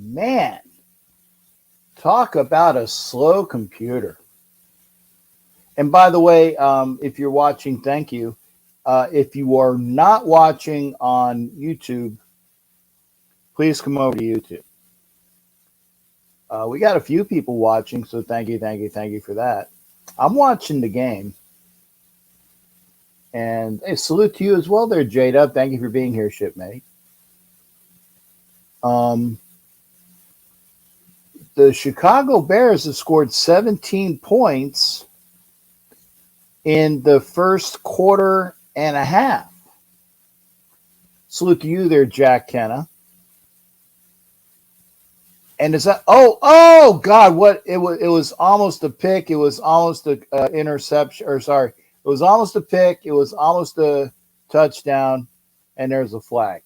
Man, talk about a slow computer. And by the way, if you're watching, thank you. If you are not watching on YouTube, please come over to YouTube. We got a few people watching, so thank you, thank you, thank you for that. I'm watching the game, and hey, salute to you as well, there, Jada. Thank you for being here, shipmate. Um, the Chicago Bears have scored 17 points in the first quarter and a half. Salute to you there, Jack Kenna. And is that oh God, what it was almost a pick, it was almost a interception, or sorry, it was almost a pick, it was almost a touchdown, and there's a flag.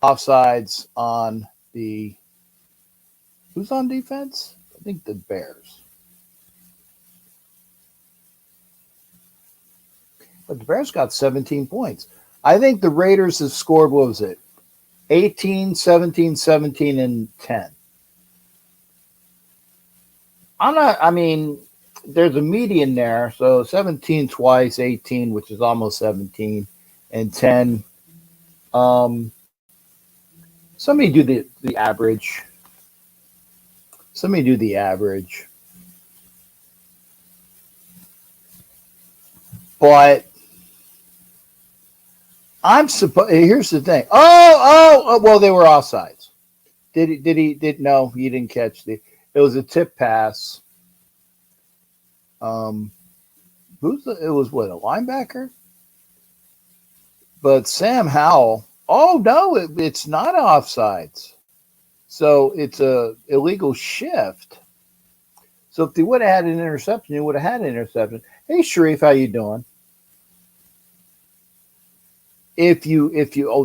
Offsides on the who's on defense? I think the Bears. But the Bears got 17 points. I think the Raiders have scored, what was it? 18, 17, 17, and 10. I mean, there's a median there. So 17 twice, 18, which is almost 17, and 10. Um, somebody do the average. Somebody do the average. But I'm supposed. Here's the thing. Well, they were offsides. No, he didn't catch the. It was a tip pass. Um, it was what, a linebacker? But Sam Howell. Oh no, it's not offsides. So it's a illegal shift. So if they would have had an interception, they would have had an interception. Hey Sharif, how you doing? If you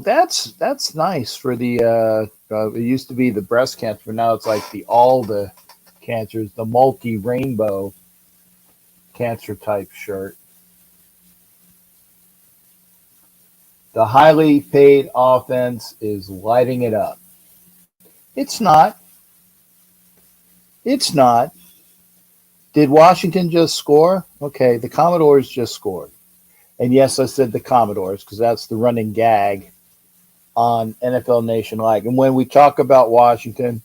that's nice for the it used to be the breast cancer, but now it's like all the cancers, the multi rainbow cancer type shirt. The highly paid offense is lighting it up. It's not. It's not. Did Washington just score? Okay, the Commodores just scored. And yes, I said the Commodores because that's the running gag on NFL Nation Live. And when we talk about Washington,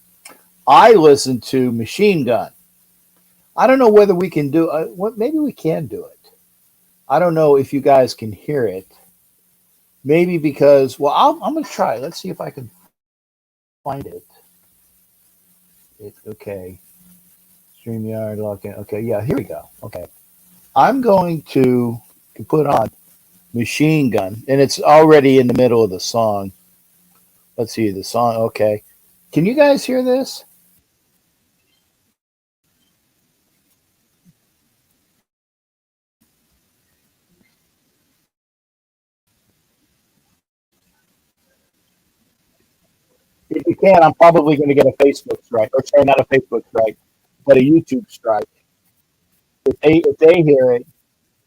I listen to Machine Gun. I don't know whether we can do what. Maybe we can do it. I don't know if you guys can hear it. Maybe because I'm going to try. Let's see if I can find it. It's okay. StreamYard login. Okay, yeah, here we go. Okay, I'm going to put on Machine Gun, and it's already in the middle of the song. Let's see the song. Okay, can you guys hear this? If you can, I'm probably going to get a Facebook strike, or sorry, not a Facebook strike, but a YouTube strike. If they hear it,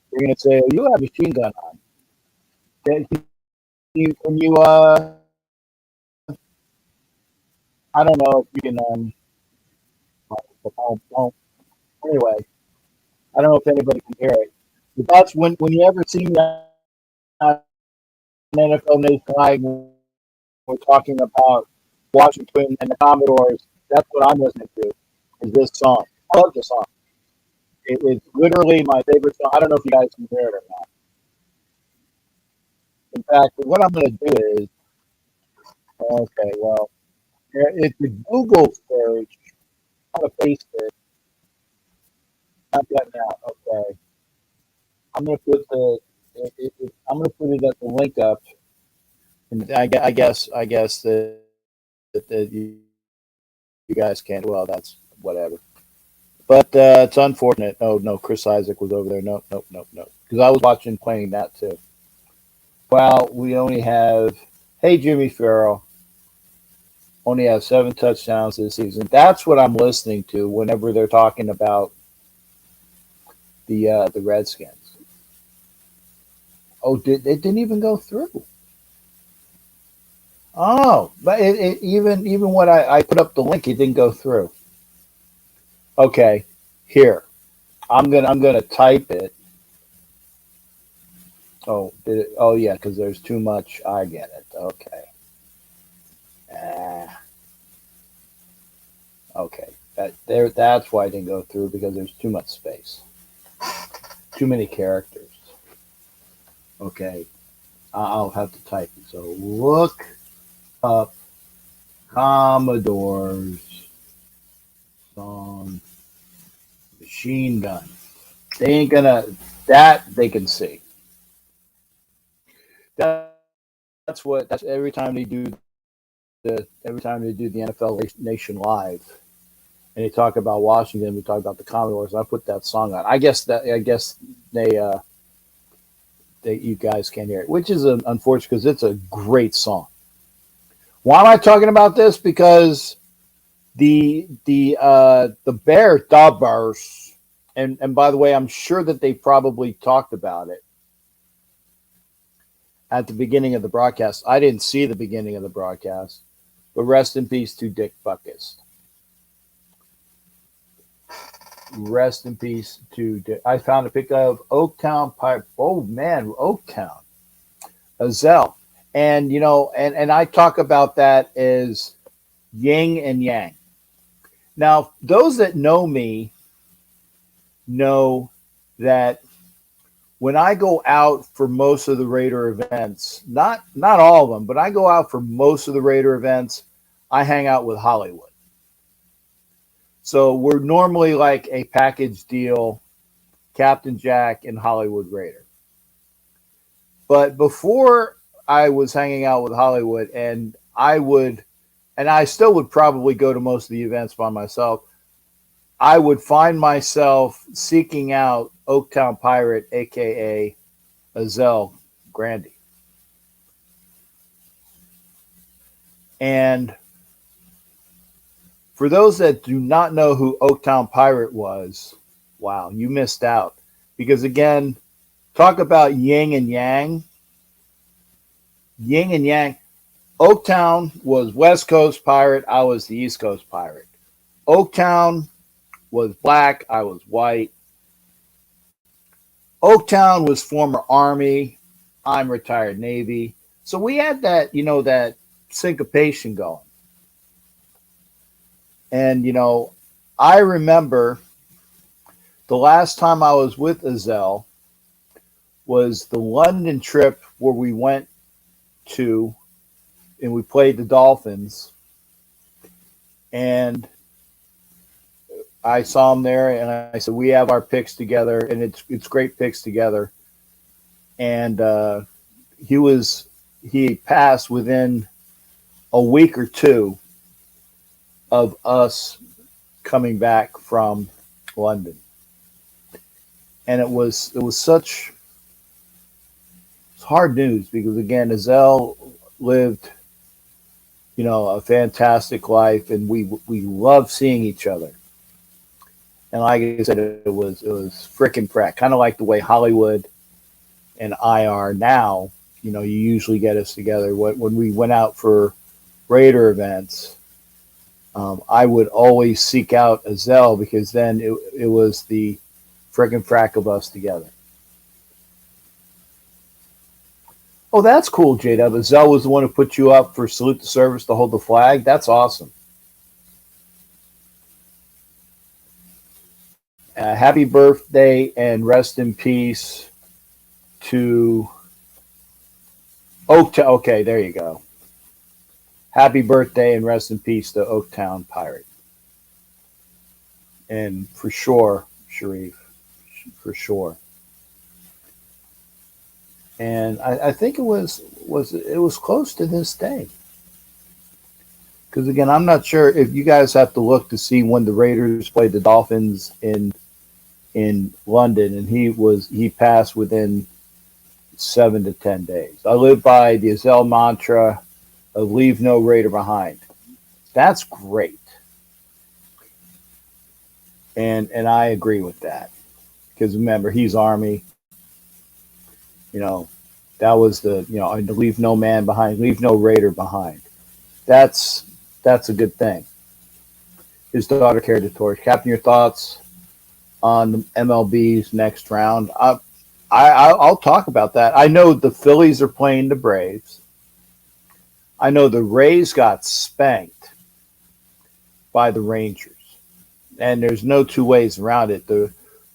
they're going to say, "Oh, you have Machine Gun on." Can you I don't know if you can anyway, I don't know if anybody can hear it. But that's when you ever see that on NFL Nationwide, we're talking about Washington and the Commodores. That's what I'm listening to. Is this song? I love this song. It's literally my favorite song. I don't know if you guys can hear it or not. In fact, what I'm going to do is okay. Well, it's a Google search. I'm going to paste it. Not that now. Okay. I'm going to put I'm going to put it at the link up, and I guess that you guys can't. Well, that's whatever. But it's unfortunate. Oh no, Chris Isaac was over there. No, no, no, no. Because I was watching playing that too. Well, we only have. Hey, Jimmy Farrell. Only have 7 touchdowns this season. That's what I'm listening to whenever they're talking about the Redskins. Oh, it didn't even go through. Oh, but even when I put up the link, it didn't go through. Okay, here I'm gonna type it. Oh, did it, oh yeah, because there's too much. I get it. Okay. Ah, okay. That's why it didn't go through because there's too much space, too many characters. Okay, I'll have to type it. So look up Commodore's song Machine Gun. They ain't gonna that they can see. That, that's every time they do the NFL Nation Live and they talk about Washington, we talk about the Commodores. I put that song on. I guess they you guys can't hear it, which is unfortunate because it's a great song. Why am I talking about this? Because the Bears, and by the way, I'm sure that they probably talked about it at the beginning of the broadcast. I didn't see the beginning of the broadcast, but rest in peace to Dick Buckus. Rest in peace to Dick. I found a picture of Oaktown Pipe. Oh man, Oaktown, Azelle, and and I talk about that as yin and yang. Now, those that know me know that when I go out for most of the Raider events, not all of them, but I go out for most of the Raider events, I hang out with Hollywood. So we're normally like a package deal, Captain Jack and Hollywood Raider. But before I was hanging out with Hollywood, and I still would probably go to most of the events by myself, I would find myself seeking out Oaktown Pirate, aka Azelle Grandy. And for those that do not know who Oaktown Pirate was, wow, you missed out. Because again, talk about yin and yang. Yin and yang. Oaktown was West Coast Pirate. I was the East Coast Pirate. Oaktown was black. I was white. Oaktown was former Army. I'm retired Navy. So we had that, that syncopation going. And, I remember the last time I was with Azelle was the London trip where we went to and we played the Dolphins. And I saw him there and I said, we have our picks together and it's great picks together. And he passed within a week or two of us coming back from London. And it was such hard news because again, Azelle lived, a fantastic life and we loved seeing each other. And like I said, it was frickin' crack, kind of like the way Hollywood and I are now. You usually get us together. When we went out for Raider events, I would always seek out Azelle because then it was the frickin' frack of us together. Oh, that's cool, J-Dub. Azelle was the one who put you up for salute to service to hold the flag. That's awesome. Happy birthday and rest in peace to Oaktown. Okay, there you go. Happy birthday and rest in peace to Oaktown Pirate. And for sure, Sharif, for sure. And I think it was close to this day. Because again, I'm not sure if you guys have to look to see when the Raiders played the Dolphins in London, and he passed within 7 to 10 days. I live by the Azelle mantra of leave no Raider behind. That's great. And I agree with that. Because remember, he's Army. That was the leave no man behind, leave no Raider behind. That's a good thing. His daughter carried the torch. Captain, your thoughts on the MLB's next round? I'll talk about that. I know the Phillies are playing the Braves. I know the Rays got spanked by the Rangers, and there's no two ways around it. The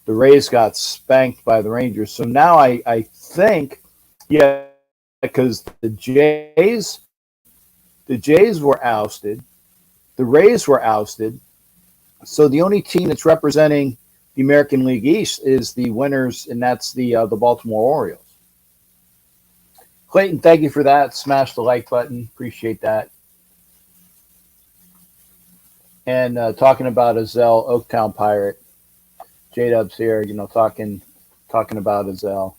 Rays got spanked by the Rangers. So now I think, yeah, because the Jays were ousted, the Rays were ousted. So the only team that's representing the American League East is the winners, and that's the Baltimore Orioles. Clayton, thank you for that. Smash the like button. Appreciate that. And talking about Azell, Oaktown Pirate. J-Dub's here, talking about Azell.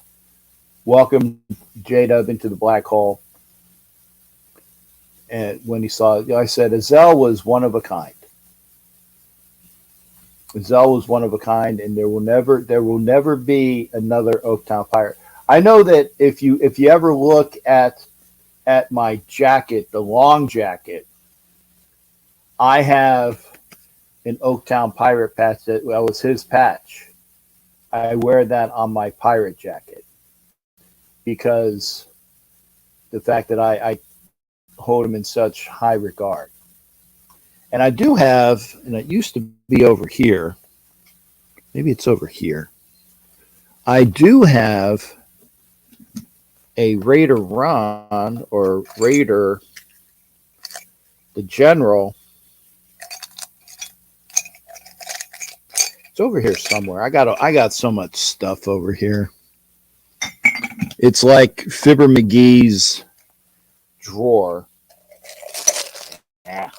Welcome J-Dub into the black hole. And when he saw it, I said Azell was one of a kind. Azell was one of a kind, and there will never be another Oaktown Pirate. I know that if you ever look at my jacket, the long jacket, I have an Oaktown Pirate patch that was his patch. I wear that on my pirate jacket because the fact that I hold him in such high regard. And I do have, and it used to be over here. Maybe it's over here. I do have a Raider Ron or Raider the General. It's over here somewhere. I got so much stuff over here. It's like Fibber McGee's drawer. Yeah.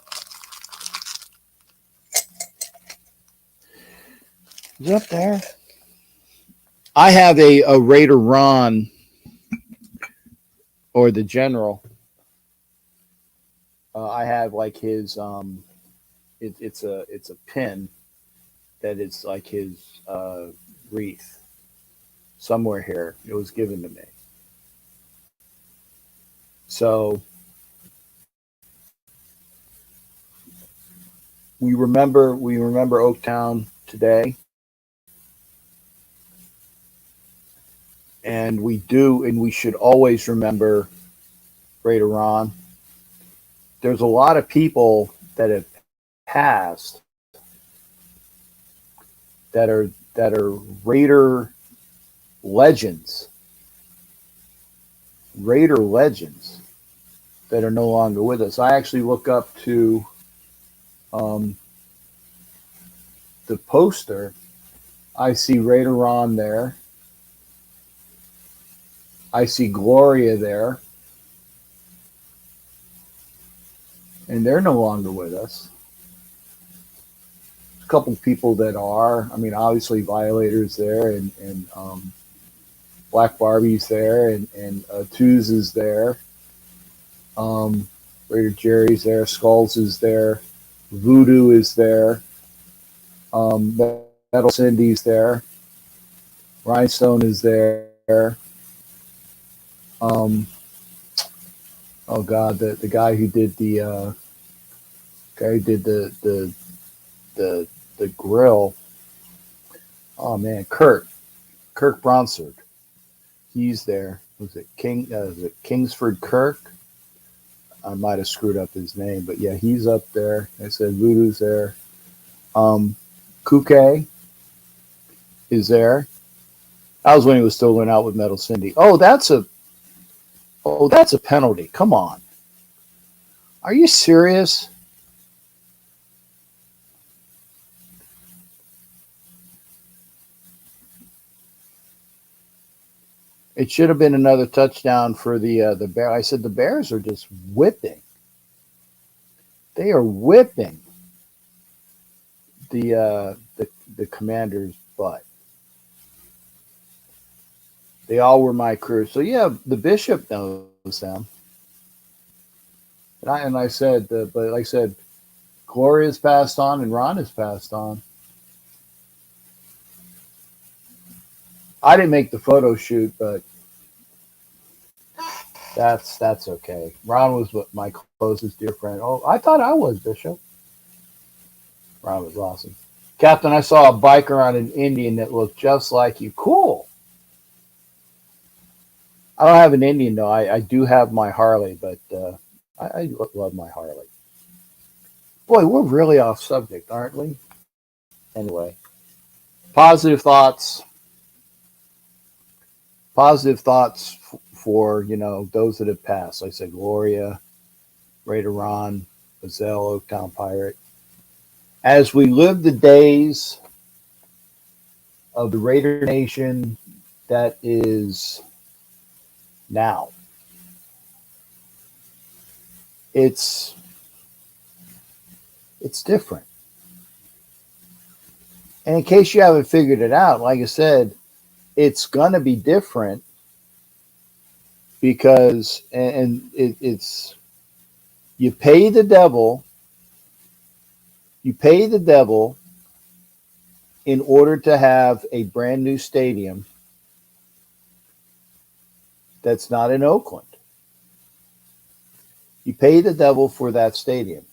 Is it up there? I have a Raider Ron or the General. I have like his it's a pin that is like his wreath somewhere here. It was given to me. So we remember Oaktown today. And we should always remember Raider Ron. There's a lot of people that have passed that are Raider legends. Raider legends that are no longer with us. I actually look up to the poster. I see Raider Ron there. I see Gloria there. And they're no longer with us. A couple of people that are. I mean, obviously Violator's there, and Black Barbie's there, and Tooz is there. Raider Jerry's there. Skulls is there. Voodoo is there. Metal Cindy's there. Rhinestone is there. Oh God, the guy who did the grill. Oh man, Kirk Bronsard. He's there. Was it Kingsford Kirk? I might have screwed up his name, but yeah, he's up there. I said Voodoo's there. Kuke is there. That was when he was still going out with Metal Cindy. Oh, that's a penalty. Come on. Are you serious? It should have been another touchdown for the Bears. I said the Bears are just whipping. They are whipping the Commanders' butt. They all were my crew. So yeah, the Bishop knows them. And I said, but like I said, Gloria's passed on and Ron has passed on. I didn't make the photo shoot, but That's okay. Ron was my closest dear friend. Oh, I thought I was Bishop. Ron was awesome. Captain, I saw a biker on an Indian that looked just like you. Cool. I don't have an Indian though. I do have my Harley, but I love my Harley. Boy, we're really off subject, aren't we? Anyway, positive thoughts. Positive thoughts for those that have passed. Like I said, Gloria, Raider Ron, Gazelle, Oaktown Pirate. As we live the days of the Raider Nation that is now, it's different. And in case you haven't figured it out, like I said, it's gonna be different because it's you pay the devil in order to have a brand new stadium that's not in Oakland. You pay the devil for that stadium.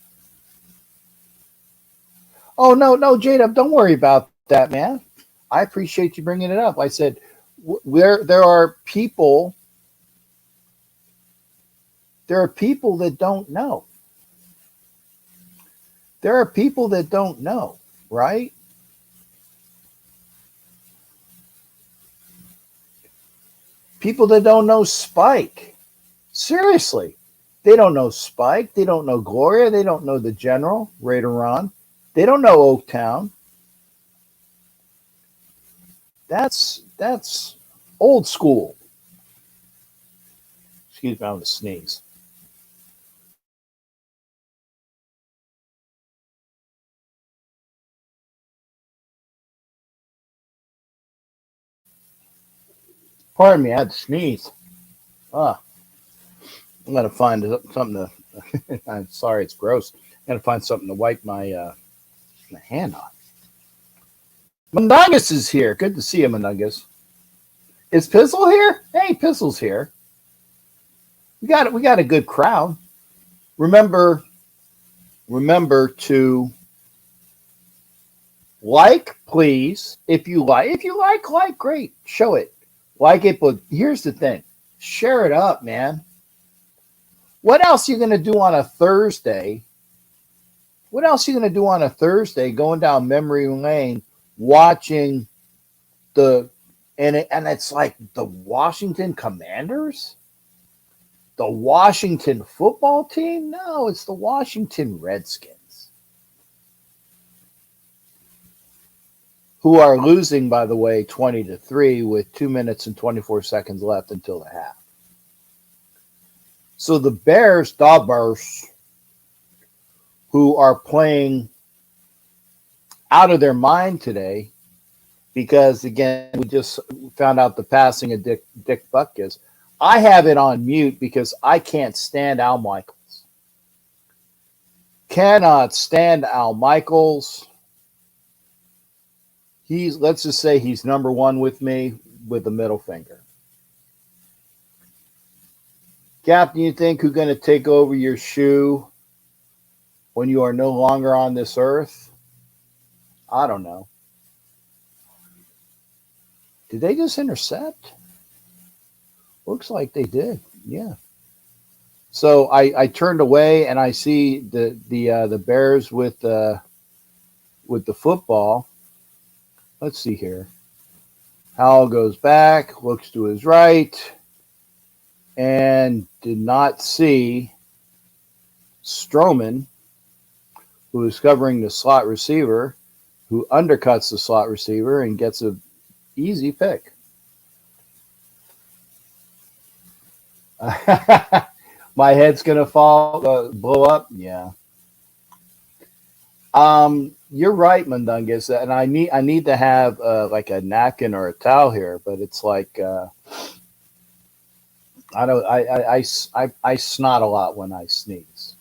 Oh, no, J-Dub, don't worry about that, man. I appreciate you bringing it up. I said, there are people that don't know. There are people that don't know, right? People that don't know Spike. Seriously. They don't know Spike. They don't know Gloria. They don't know the General, Raider Ron. They don't know Oaktown. That's old school. Excuse me, I'm going to sneeze. Pardon me, I had to sneeze. Ah, I'm going to find something to. I'm sorry, it's gross. I'm going to find something to wipe my hand on. Munungus is here. Good to see you, Munungus. Is Pizzle here? Hey, Pizzle's here. We got a good crowd. Remember to like, please. If you like, great. Show it. Like it, but here's the thing. Share it up, man. What else are you gonna do on a Thursday? What else are you gonna do on a Thursday going down memory lane watching it's like the Washington Commanders? The Washington football team? No, it's the Washington Redskins. Who are losing, by the way, 20-3 with 2 minutes and 24 seconds left until the half. So the Bears, who are playing out of their mind today, because again, we just found out the passing of Dick Butkus. I have it on mute because I can't stand Al Michaels. Cannot stand Al Michaels. Let's just say he's number one with me with the middle finger. Captain, you think who's going to take over your shoe when you are no longer on this earth? I don't know. Did they just intercept? Looks like they did. Yeah. So I turned away and I see the Bears with the football. Let's see here. Howell goes back, looks to his right, and did not see Stroman, who is covering the slot receiver, who undercuts the slot receiver and gets a easy pick. My head's gonna blow up. Yeah. You're right, Mundungus, and I need to have like a napkin or a towel here, but it's like I snot a lot when I sneeze.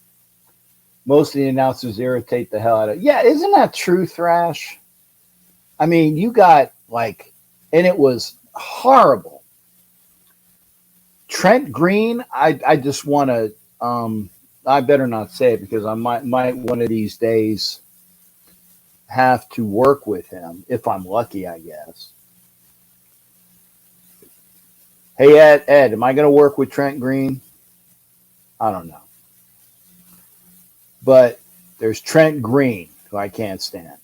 Most of the announcers irritate the hell out of. Yeah, isn't that true, Thrash? I mean, you got and it was horrible. Trent Green, I just want to, I better not say it because I might one of these days have to work with him if I'm lucky, I guess. Hey, Ed, am I going to work with Trent Green? I don't know. But there's Trent Green, who I can't stand.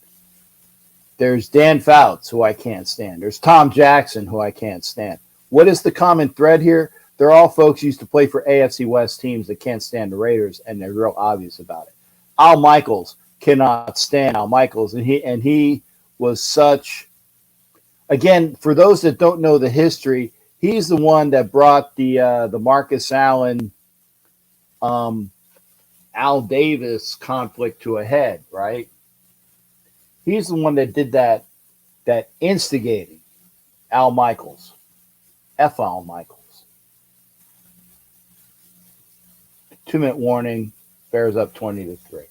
There's Dan Fouts, who I can't stand. There's Tom Jackson, who I can't stand. What is the common thread here? They're all folks who used to play for AFC West teams that can't stand the Raiders, and they're real obvious about it. Al Michaels cannot stand Al Michaels, and he was such. Again, for those that don't know the history, he's the one that brought the Marcus Allen, Al Davis conflict to a head, right? He's the one that did that instigating Al Michaels. F. Al Michaels. 2-minute warning. Bears up 20-3.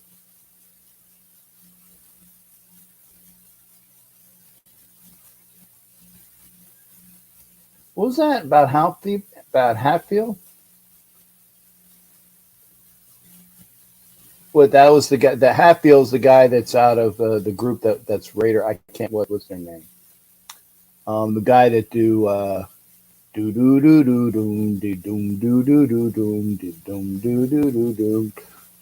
What was that about Hatfield? Well, that was the guy. The Hatfield's the guy that's out of the group that's Raider. I can't. What's their name? The guy that do do do do do doom do doom do do do doom do doom do do do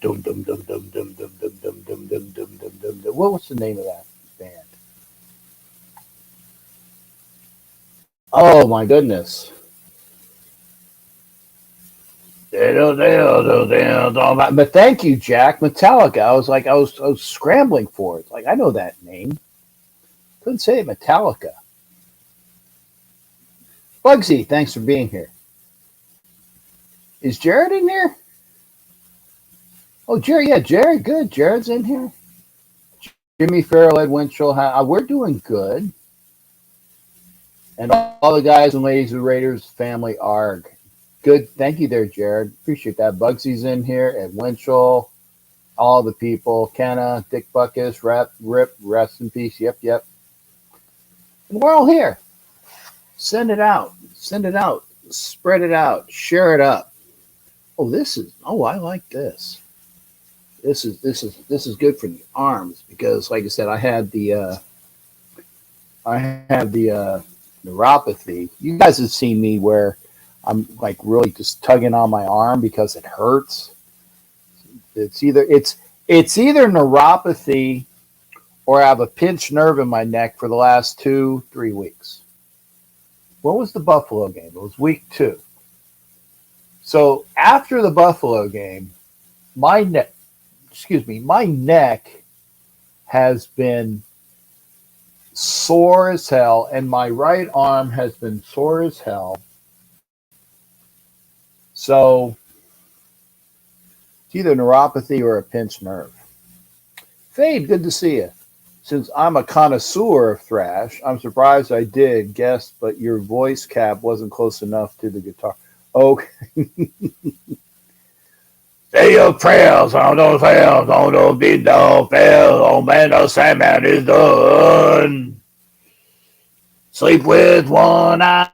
doom dum dum dum dum dum dum dum dum dum dum dum dum dum. What's the name of that band? Oh my goodness! But thank you, Jack. Metallica. I was scrambling for it. Like I know that name. Couldn't say it. Metallica. Bugsy, thanks for being here. Is Jared in here? Oh, Jared. Yeah, Jared. Good. Jared's in here. Jimmy Farrell, Ed Winchell. We're doing good. And all the guys and ladies of the Raiders family are good. Thank you there, Jared. Appreciate that. Bugsy's in here. Ed Winchell. All the people. Kenna, Dick Buckus, Rip, rest in peace. Yep. And we're all here. Send it out. Spread it out. Share it up. I like this. This is good for the arms because, like I said, I had the neuropathy. You guys have seen me where I'm like really just tugging on my arm because it hurts. It's either neuropathy or I have a pinched nerve in my neck for the last 2-3 weeks. What was the Buffalo game? It was week 2. So after the Buffalo game, my neck has been sore as hell, and my right arm has been sore as hell. So it's either neuropathy or a pinched nerve. Fade, good to see you. Since I'm a connoisseur of thrash, I'm surprised I did guess, but your voice cap wasn't close enough to the guitar. Okay. Say your prayers on those hells, on those big dog fells. Oh man, the Sandman is done. Sleep with one eye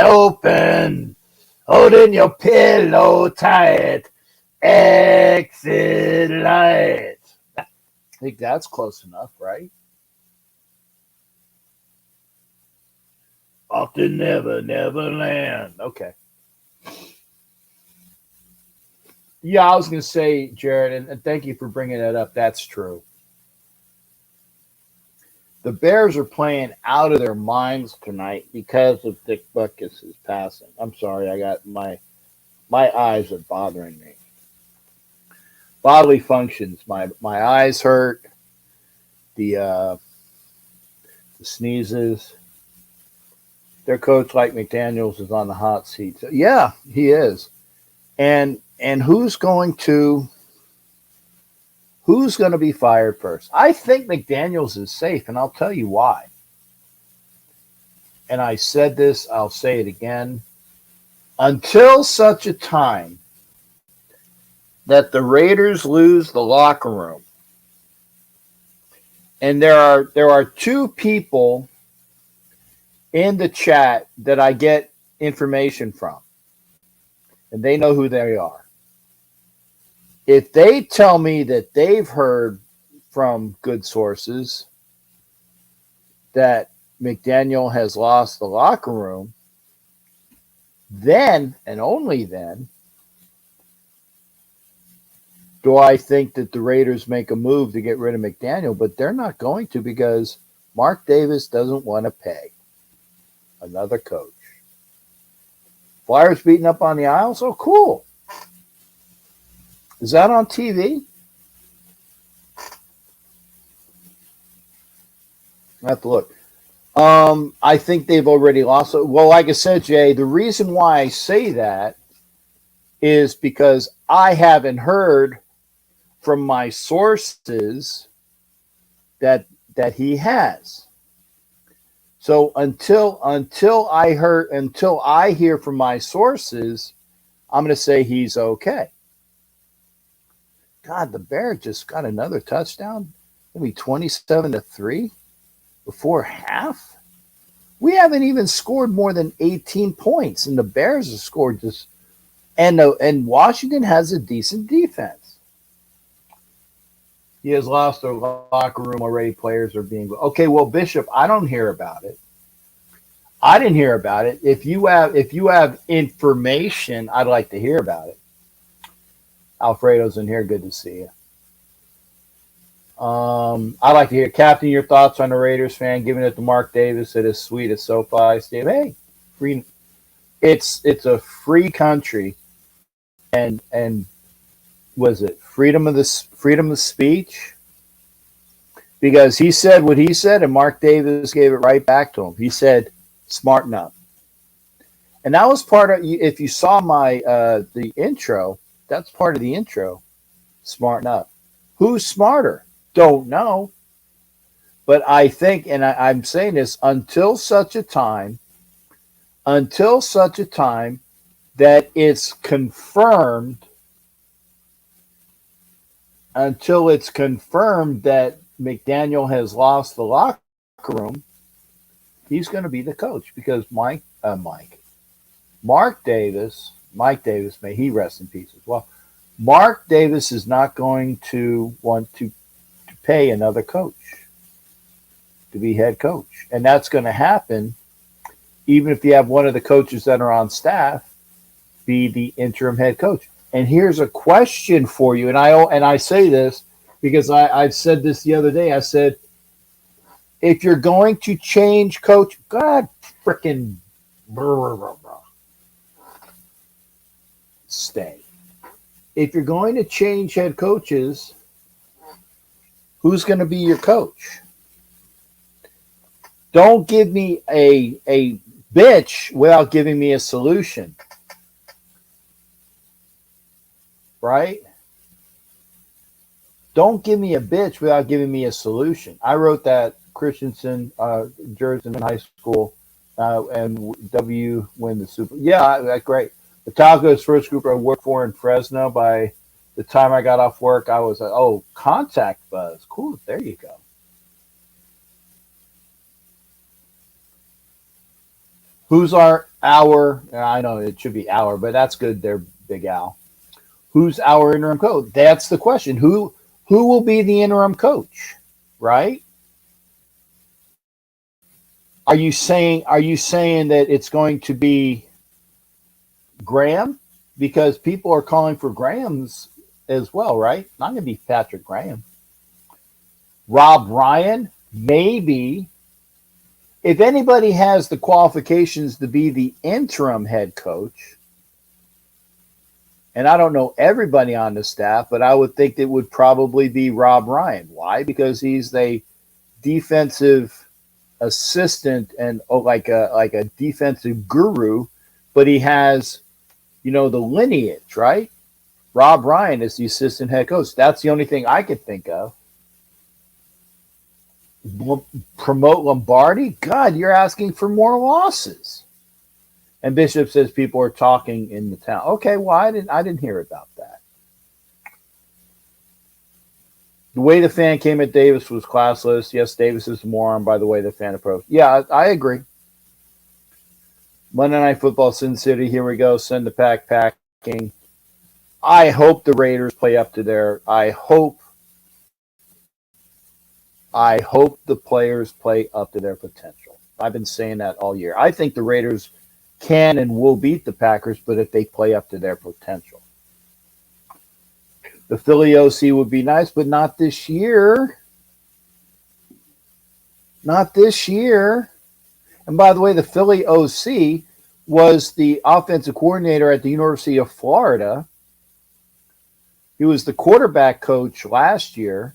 open, holding your pillow tight. Exit light. I think that's close enough, right? Off to Never Land. Okay. Yeah, I was going to say, Jared, and thank you for bringing that up. That's true. The Bears are playing out of their minds tonight because of Dick Butkus' passing. I'm sorry, I got my eyes are bothering me. Bodily functions. My eyes hurt. The sneezes. Their coach, like McDaniels, is on the hot seat. So, yeah, he is. And who's going to be fired first? I think McDaniels is safe, and I'll tell you why. And I said this, I'll say it again. Until such a time that the Raiders lose the locker room, and there are 2 people in the chat that I get information from. and they know who they are. If they tell me that they've heard from good sources that McDaniel has lost the locker room, then and only then do I think that the Raiders make a move to get rid of McDaniel, but they're not going to because Mark Davis doesn't want to pay another coach. Flyers beating up on the aisles? Oh, cool. Is that on TV? I have to look. I think they've already lost. Well, like I said, Jay, the reason why I say that is because I haven't heard from my sources that he has. So until I hear from my sources, I'm going to say he's okay. God, the Bears just got another touchdown. Maybe 27-3 before half. We haven't even scored more than 18 points, and the Bears have scored just. And Washington has a decent defense. He has lost their locker room already. Players are being okay. Well, Bishop, I don't hear about it. I didn't hear about it. If you have information, I'd like to hear about it. Alfredo's in here. Good to see you. I'd like to hear, Captain, your thoughts on the Raiders fan giving it to Mark Davis at his suite at SoFi Stadium. Hey, it's a free country, and was it freedom of speech? Because he said what he said, and Mark Davis gave it right back to him. He said, "Smarten up," and that was part of. If you saw my the intro, that's part of the intro. Smarten up. Who's smarter? Don't know. But I think, and I'm saying this until such a time that it's confirmed. Until it's confirmed that McDaniel has lost the locker room, he's going to be the coach because Mike Davis, may he rest in peace as well. Mark Davis is not going to want to pay another coach to be head coach. And that's going to happen even if you have one of the coaches that are on staff be the interim head coach. And here's a question for you, and I say this because I said this the other day. I said, if you're going to change coach, God frickin' stay. If you're going to change head coaches, who's going to be your coach? Don't give me a bitch without giving me a solution. Right? Don't give me a bitch without giving me a solution. I wrote that Christensen, Jersey in high school, and W win the Super. Yeah, that's great. Metallica's first group I worked for in Fresno. By the time I got off work, I was like, Contact Buzz. Cool. There you go. Who's our, I know it should be our, but that's good. They're Big Al. Who's our interim coach? That's the question. Who will be the interim coach? Right? Are you saying that it's going to be Graham? Because people are calling for Graham's as well, right? Not going to be Patrick Graham. Rob Ryan, maybe. If anybody has the qualifications to be the interim head coach, and I don't know everybody on the staff, but I would think it would probably be Rob Ryan. Why? Because he's the defensive assistant and like a defensive guru, but he has, the lineage, right? Rob Ryan is the assistant head coach. That's the only thing I could think of. Promote Lombardi? God, you're asking for more losses. And Bishop says people are talking in the town. Okay, well, I didn't hear about that. The way the fan came at Davis was classless. Yes, Davis is a moron by the way the fan approached. Yeah, I agree. Monday Night Football, Sin City. Here we go. Send the pack. I hope the Raiders play up to their. I hope the players play up to their potential. I've been saying that all year. I think the Raiders can and will beat the Packers, but if they play up to their potential. The Philly OC would be nice, but not this year. Not this year. And by the way, the Philly OC was the offensive coordinator at the University of Florida. He was the quarterback coach last year,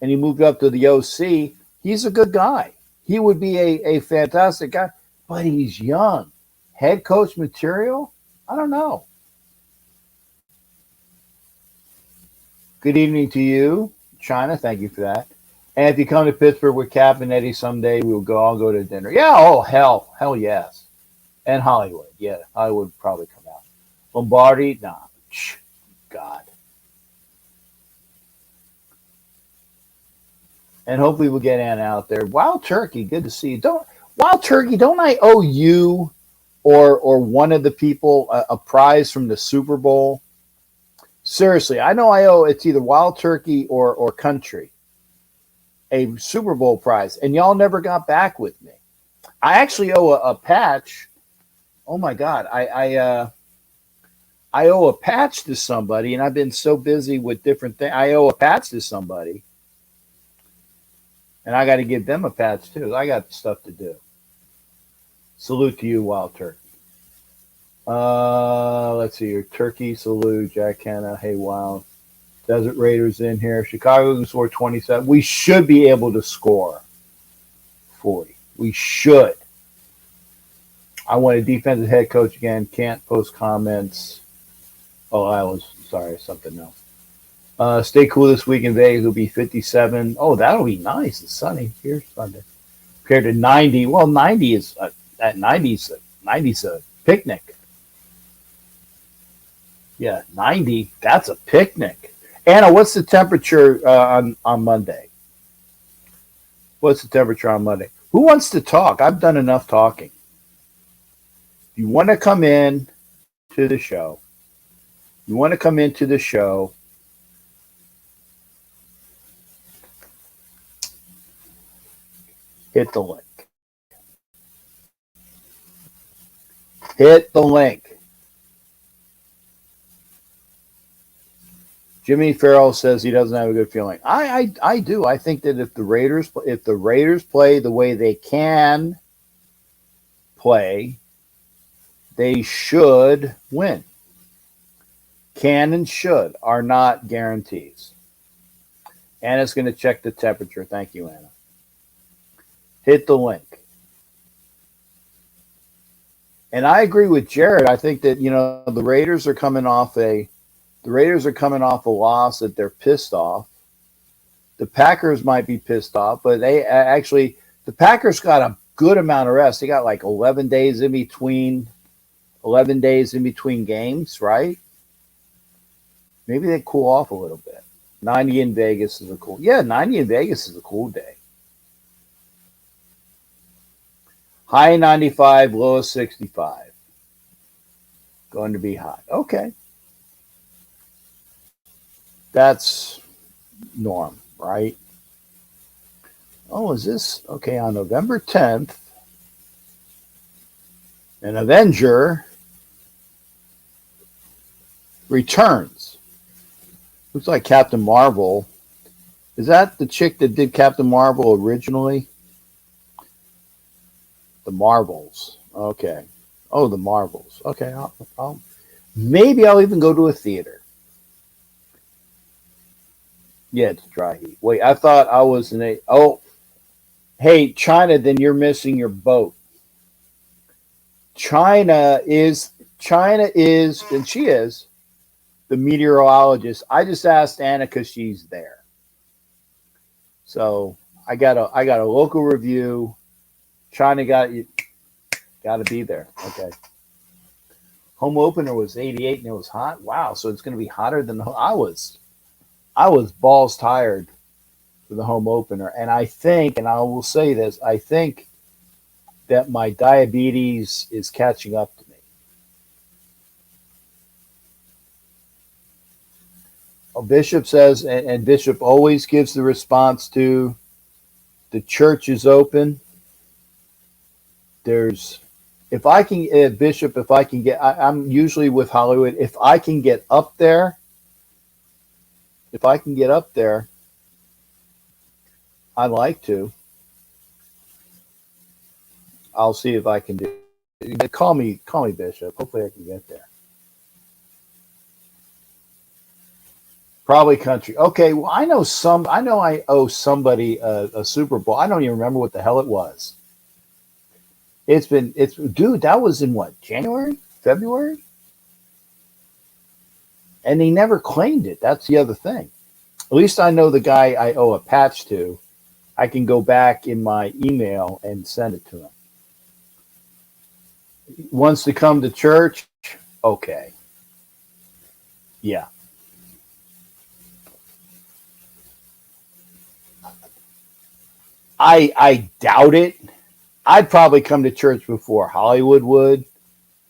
and he moved up to the OC. He's a good guy. He would be a fantastic guy, but he's young. Head coach material? I don't know. Good evening to you, China. Thank you for that. And if you come to Pittsburgh with Cap and Eddie someday, we'll all go to dinner. Yeah, oh, hell yes. And Hollywood. Yeah, Hollywood would probably come out. Lombardi? Nah. God. And hopefully we'll get Anna out there. Wild Turkey, good to see you. Wild Turkey, don't I owe you or one of the people a prize from the Super Bowl? Seriously, I know I owe, it's either Wild Turkey or Country, a Super Bowl prize, and y'all never got back with me. I actually owe a patch. Oh my God, I owe a patch to somebody, and I've been so busy with different things. I owe a patch to somebody, and I got to give them a patch too. I got stuff to do. Salute to you, Wild Turkey. Let's see here. Turkey, salute. Jack Hanna. Hey, Wild. Desert Raiders in here. Chicago can score 27. We should be able to score 40. We should. I want a defensive head coach again. Can't post comments. Oh, I was sorry. Something else. Stay cool this week in Vegas. It'll be 57. Oh, that'll be nice. It's sunny here Sunday. Compared to 90. Well, 90 is at 90's a picnic. Yeah, 90. That's a picnic. Anna, what's the temperature on Monday? What's the temperature on Monday? Who wants to talk? I've done enough talking. If you want to come in to the show, hit the link. Hit the link. Jimmy Farrell says he doesn't have a good feeling. I do. I think that if the Raiders play the way they can play, they should win. Can and should are not guarantees. Anna's going to check the temperature. Thank you, Anna. Hit the link. And I agree with Jared. I think that, the Raiders are coming off a loss that they're pissed off. The Packers might be pissed off, but the Packers got a good amount of rest. They got like 11 days in between games, right? Maybe they cool off a little bit. 90 in Vegas is a cool day. High 95, low 65. Going to be hot. Okay. That's norm, right? Oh, is this okay? On November 10th, an Avenger returns. Looks like Captain Marvel. Is that the chick that did Captain Marvel originally? The Marvels. Okay. Oh, the Marvels. Okay. Maybe I'll even go to a theater. Yeah, it's dry heat. Wait, I thought I was hey, China, then you're missing your boat. China is, and she is, the meteorologist. I just asked Anna because she's there. So I got a local review. China got to be there. Okay. Home opener was 88 and it was hot. Wow. So it's going to be hotter than I was balls tired for the home opener. And I think, and I will say this, I think that my diabetes is catching up to me. Bishop says, and Bishop always gives the response to the church is open. There's, if I can, Bishop, if I can get, I'm usually with Hollywood. If I can get up there, I'd like to. I'll see if I can do. Call me, Bishop. Hopefully, I can get there. Probably country. Okay, well, I know I owe somebody a Super Bowl. I don't even remember what the hell it was. Dude, that was in what, January, February? And he never claimed it. That's the other thing. At least I know the guy I owe a patch to. I can go back in my email and send it to him. Wants to come to church? Okay. Yeah. I doubt it. I'd probably come to church before Hollywood would.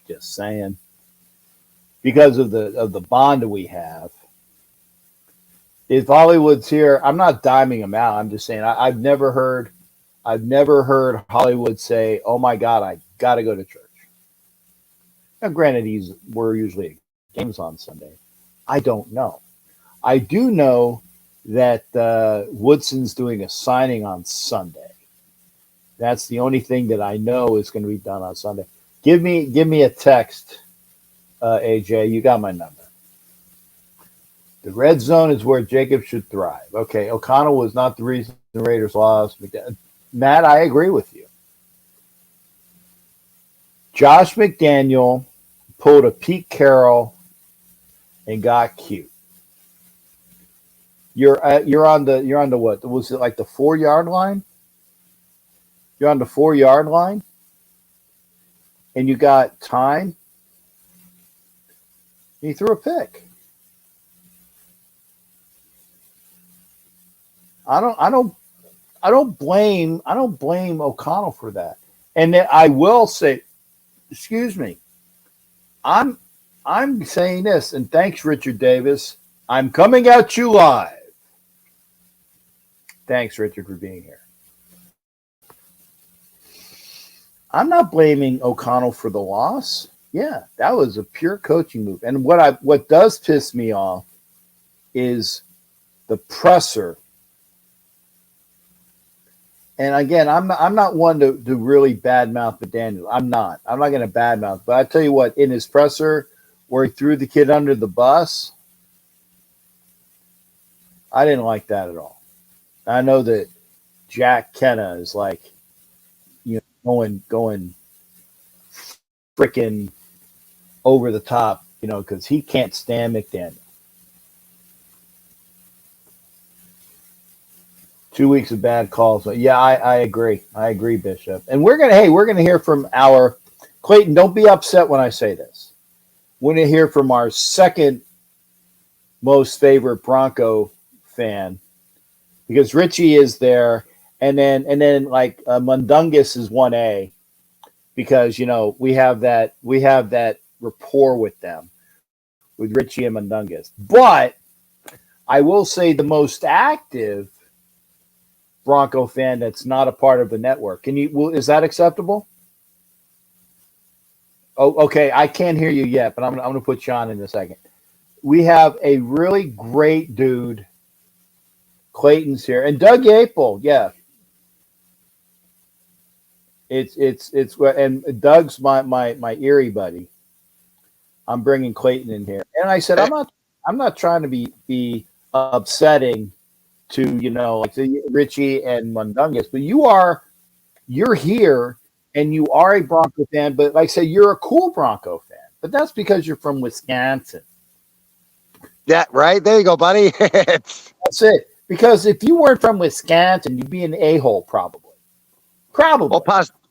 Just saying. Because of the bond that we have. If Hollywood's here, I'm not diming him out. I'm just saying I've never heard Hollywood say, "Oh my God, I got to go to church." Now, granted, we're usually at games on Sunday. I don't know. I do know that Woodson's doing a signing on Sunday. That's the only thing that I know is going to be done on Sunday. Give me a text, AJ. You got my number. The red zone is where Jacob should thrive. Okay, O'Connell was not the reason the Raiders lost. Matt, I agree with you. Josh McDaniel pulled a Pete Carroll and got cute. You're on the what? Was it like the 4-yard line? You're on the 4-yard line, and you got time. He threw a pick. I don't blame O'Connell for that. And then I will say, excuse me, I'm saying this, and thanks, Richard Davis. I'm coming at you live. Thanks, Richard, for being here. I'm not blaming O'Connell for the loss. Yeah, that was a pure coaching move. And what does piss me off is the presser. And again, I'm not one to really badmouth McDaniel. I'm not going to badmouth. But I tell you what, in his presser where he threw the kid under the bus, I didn't like that at all. I know that Jack Kenna is like, going freaking over the top, because he can't stand McDaniel. 2 weeks of bad calls. Yeah, I agree. I agree, Bishop. And we're gonna hear from our Clayton. Don't be upset when I say this. We're gonna hear from our second most favorite Bronco fan, because Richie is there, and then like Mundungus is 1A, because we have that rapport with them, with Richie and Mundungus. But I will say the most active Bronco fan that's not a part of the network. Is that acceptable? Oh, okay. I can't hear you yet, but I'm going to put you on in a second. We have a really great dude. Clayton's here, and Doug Yapel. Yeah. It's and Doug's my Erie buddy. I'm bringing Clayton in here. And I said, I'm not trying to be upsetting to, like Richie and Mundungus, but you're here and you are a Bronco fan, but like I say, you're a cool Bronco fan, but that's because you're from Wisconsin. Yeah, right. There you go, buddy. That's it. Because if you weren't from Wisconsin, you'd be an a-hole probably.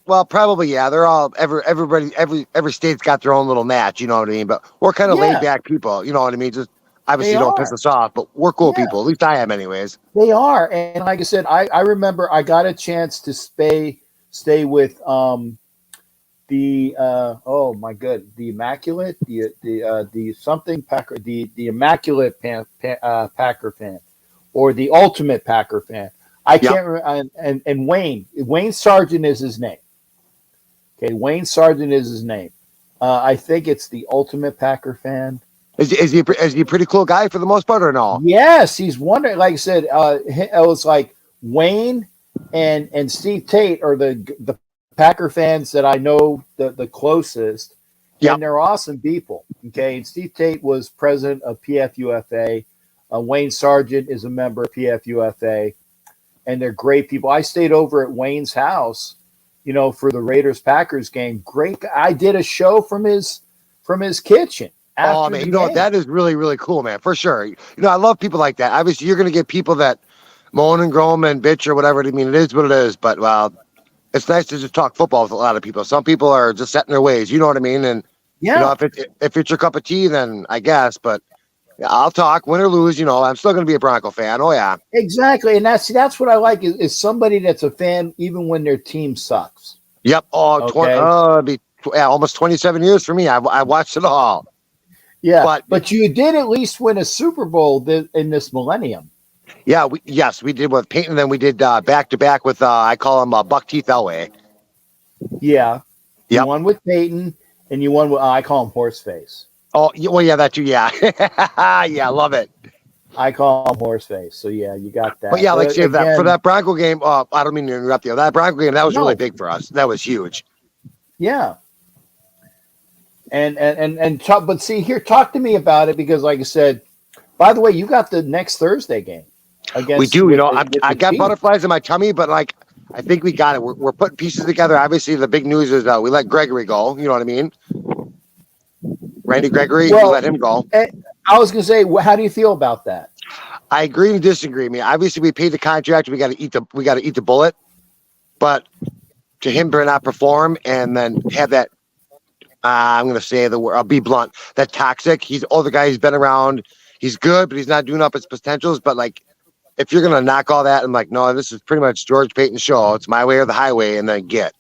Well, probably, yeah. They're all every state's got their own little match, you know what I mean? But we're kind of laid back people, you know what I mean? Just obviously don't piss us off, but we're cool people. At least I am anyways. They are. And like I said, I remember I got a chance to stay with oh my good, the immaculate, the something Packer, the immaculate Packer fan, or the ultimate Packer fan. I Yep. can't remember. And Wayne Sargent is his name. Okay, Wayne Sargent is his name. I think it's the ultimate Packer fan. Is he a pretty cool guy for the most part or no? Yes, he's wondering. Like I said, it was like Wayne and Steve Tate are the Packer fans that I know the closest. Yep. And they're awesome people. Okay, and Steve Tate was president of PFUFA. Wayne Sargent is a member of PFUFA, and they're great people. I stayed over at Wayne's house, for the Raiders Packers game. Great. I did a show from his kitchen. Oh man, that is really, really cool, man, for sure. I love people like that. Obviously, you're going to get people that moan and groan and bitch or whatever. I mean, it is what it is. But well, it's nice to just talk football with a lot of people. Some people are just set in their ways. You know what I mean? And if it's your cup of tea, then I guess. But I'll talk, win or lose. I'm still going to be a Bronco fan. Oh yeah, exactly. And that's what I like is somebody that's a fan even when their team sucks. Yep. Oh, okay. It'd be almost 27 years for me. I watched it all. Yeah, but you did at least win a Super Bowl in this millennium. Yeah, we did with Peyton, and then we did back to back with I call him Buck Teeth Elway. Yeah, you won with Peyton, and you won with I call him Horseface. Oh, well, yeah, that too. Yeah, yeah, love it. I call him Horseface. So yeah, you got that. But yeah, like say that for that Bronco game. I don't mean to interrupt you. That Bronco game that was really big for us. That was huge. Yeah. And talk, but see here, talk to me about it because, like I said, by the way, you got the next Thursday game. We do, I got butterflies in my tummy, but like I think we got it. We're putting pieces together. Obviously, the big news is we let Gregory go. You know what I mean? Randy Gregory, we let him go. I was going to say, how do you feel about that? I agree and disagree. I mean, obviously, we paid the contract. We got to eat the bullet, but to him to not perform and then have that. I'm going to say the word. I'll be blunt. That toxic. He's older guy. He's been around. He's good, but he's not doing up his potentials. But like, if you're going to knock all that, I'm like, no, this is pretty much George Payton's show. It's my way or the highway, and then get.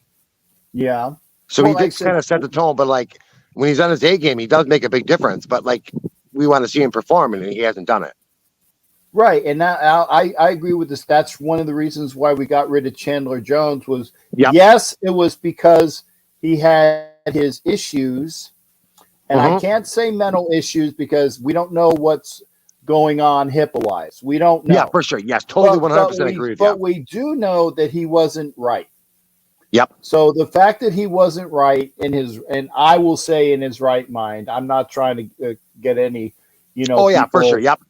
Yeah. So he did kind of set the tone, but like when he's on his A game, he does make a big difference. But like, we want to see him perform, and he hasn't done it. Right, and now I agree with this. That's one of the reasons why we got rid of Chandler Jones. Was yes, it was because he had his issues, and I can't say mental issues because we don't know what's going on HIPAA-wise. We don't know. Yeah, for sure. Yes, totally 100% agree with you. But we do know that he wasn't right. Yep. So the fact that he wasn't right and I will say in his right mind, I'm not trying to get any, Oh yeah, for sure. Yep.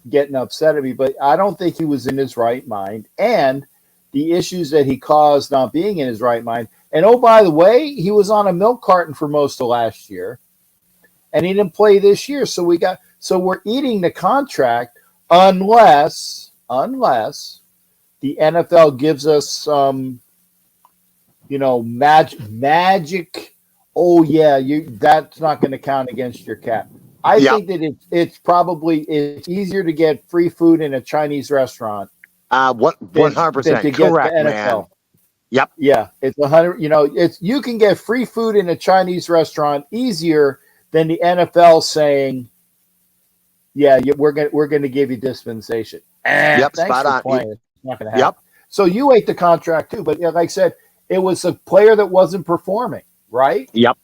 Getting upset at me, but I don't think he was in his right mind, and the issues that he caused not being in his right mind. And oh, by the way, he was on a milk carton for most of last year, and he didn't play this year. So we're eating the contract unless the NFL gives us some, magic. Oh yeah, that's not going to count against your cap. I think that it's easier to get free food in a Chinese restaurant. 100% correct, man. Yep. Yeah, it's 100. You can get free food in a Chinese restaurant easier than the NFL saying, "Yeah, we're going to give you dispensation." Yep, thanks spot for on. playing. It's not going to happen. Yep. So you ate the contract too, but like I said, it was a player that wasn't performing, right? Yep.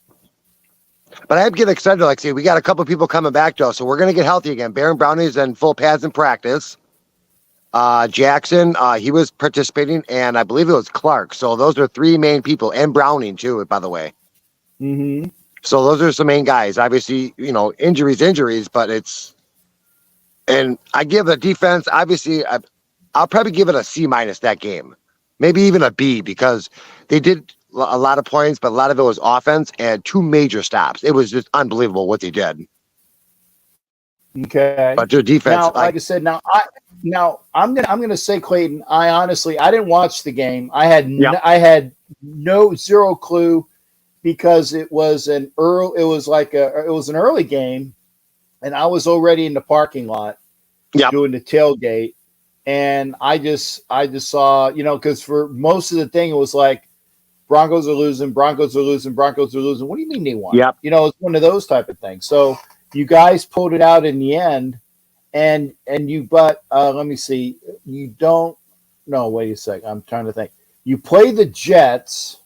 But I'd get excited. Like, see, we got a couple of people coming back to us, so we're going to get healthy again. Baron Brownie's in full pads in practice. Jackson, he was participating, and I believe it was Clark. So those are three main people, and Browning too, by the way. Mm-hmm. So those are some main guys. Obviously, injuries, but it's. And I give the defense. Obviously, I'll probably give it a C- that game, maybe even a B, because they did a lot of points, but a lot of it was offense and two major stops. It was just unbelievable what they did. Okay, but their defense, now, like I said, I'm gonna say, Clayton, I didn't watch the game. I had zero clue because it was an early game, and I was already in the parking lot doing the tailgate, and I just saw, because for most of the thing it was like Broncos are losing. Broncos are losing. Broncos are losing. What do you mean they won? Yep. You know, it's one of those type of things. So you guys pulled it out in the end, and you. But let me see. You don't. No, wait a sec. I'm trying to think. You play the Jets.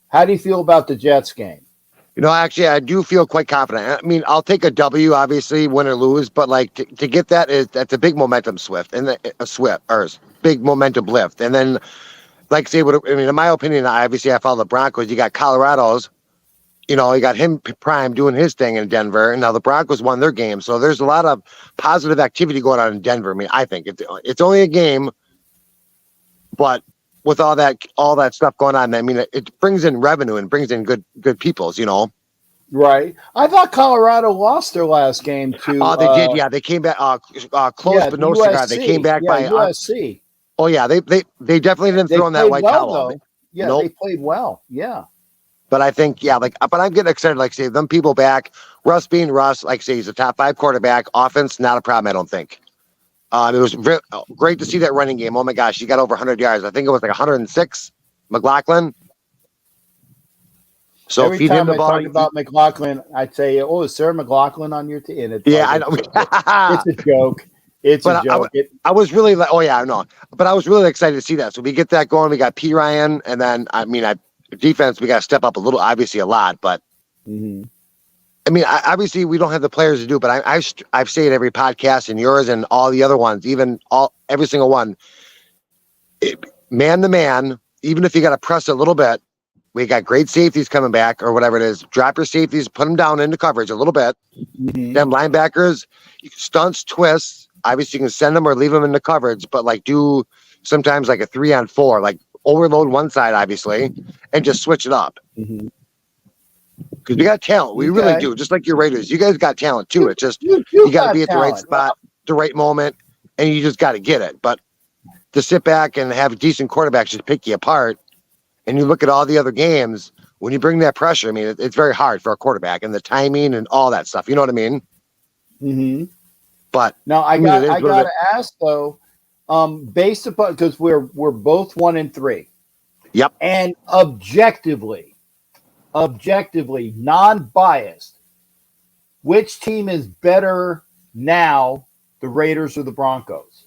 How do you feel about the Jets game? You know, actually, I do feel quite confident. I mean, I'll take a W, obviously, win or lose, but like to get that's a big momentum big momentum lift. And then, like, say, in my opinion, obviously, I follow the Broncos. You got Colorado's, you know, you got him prime doing his thing in Denver, and now the Broncos won their game. So there's a lot of positive activity going on in Denver. I mean, I think it's only a game, but with all that stuff going on, I mean, it brings in revenue and brings in good peoples, you know. Right. I thought Colorado lost their last game to. Oh, they did. Yeah, they came back close, but no USC. cigar. They came back by USC. Oh yeah, they definitely didn't throw in that white towel. Yeah, nope. They played well. Yeah. But I think, but I'm getting excited. Like, say, them people back. Russ being Russ, like, say, he's a top 5 quarterback. Offense, not a problem, I don't think. It was great to see that running game. Oh my gosh, he got over 100 yards. I think it was like 106. McLaughlin. So every feed time him the I ball. talk about McLaughlin, I'd say, "Oh, is Sarah McLaughlin on your team?" Yeah, I know. It's a joke. It's a joke. I was really like, oh yeah, no, but I was really excited to see that. So we get that going. We got P Ryan, and then defense. We got to step up a little, obviously a lot, but I mean, obviously we don't have the players to do. But I've said every podcast and yours and all the other ones, every single one, man to man. Even if you got to press a little bit, we got great safeties coming back or whatever it is. Drop your safeties, put them down into coverage a little bit. Them linebackers, stunts, twists. Obviously, you can send them or leave them in the coverage, but like do sometimes like a 3-on-4, like overload one side, obviously, and just switch it up. Because we got talent. We really do. Just like your Raiders. You guys got talent too. It's just you got to be at the right spot, the right moment, and you just got to get it. But to sit back and have decent quarterbacks just pick you apart, and you look at all the other games, when you bring that pressure, I mean, it's very hard for a quarterback and the timing and all that stuff. You know what I mean? But now I got to ask though, based upon because we're both 1-3. Yep. And objectively, non-biased, which team is better now, the Raiders or the Broncos?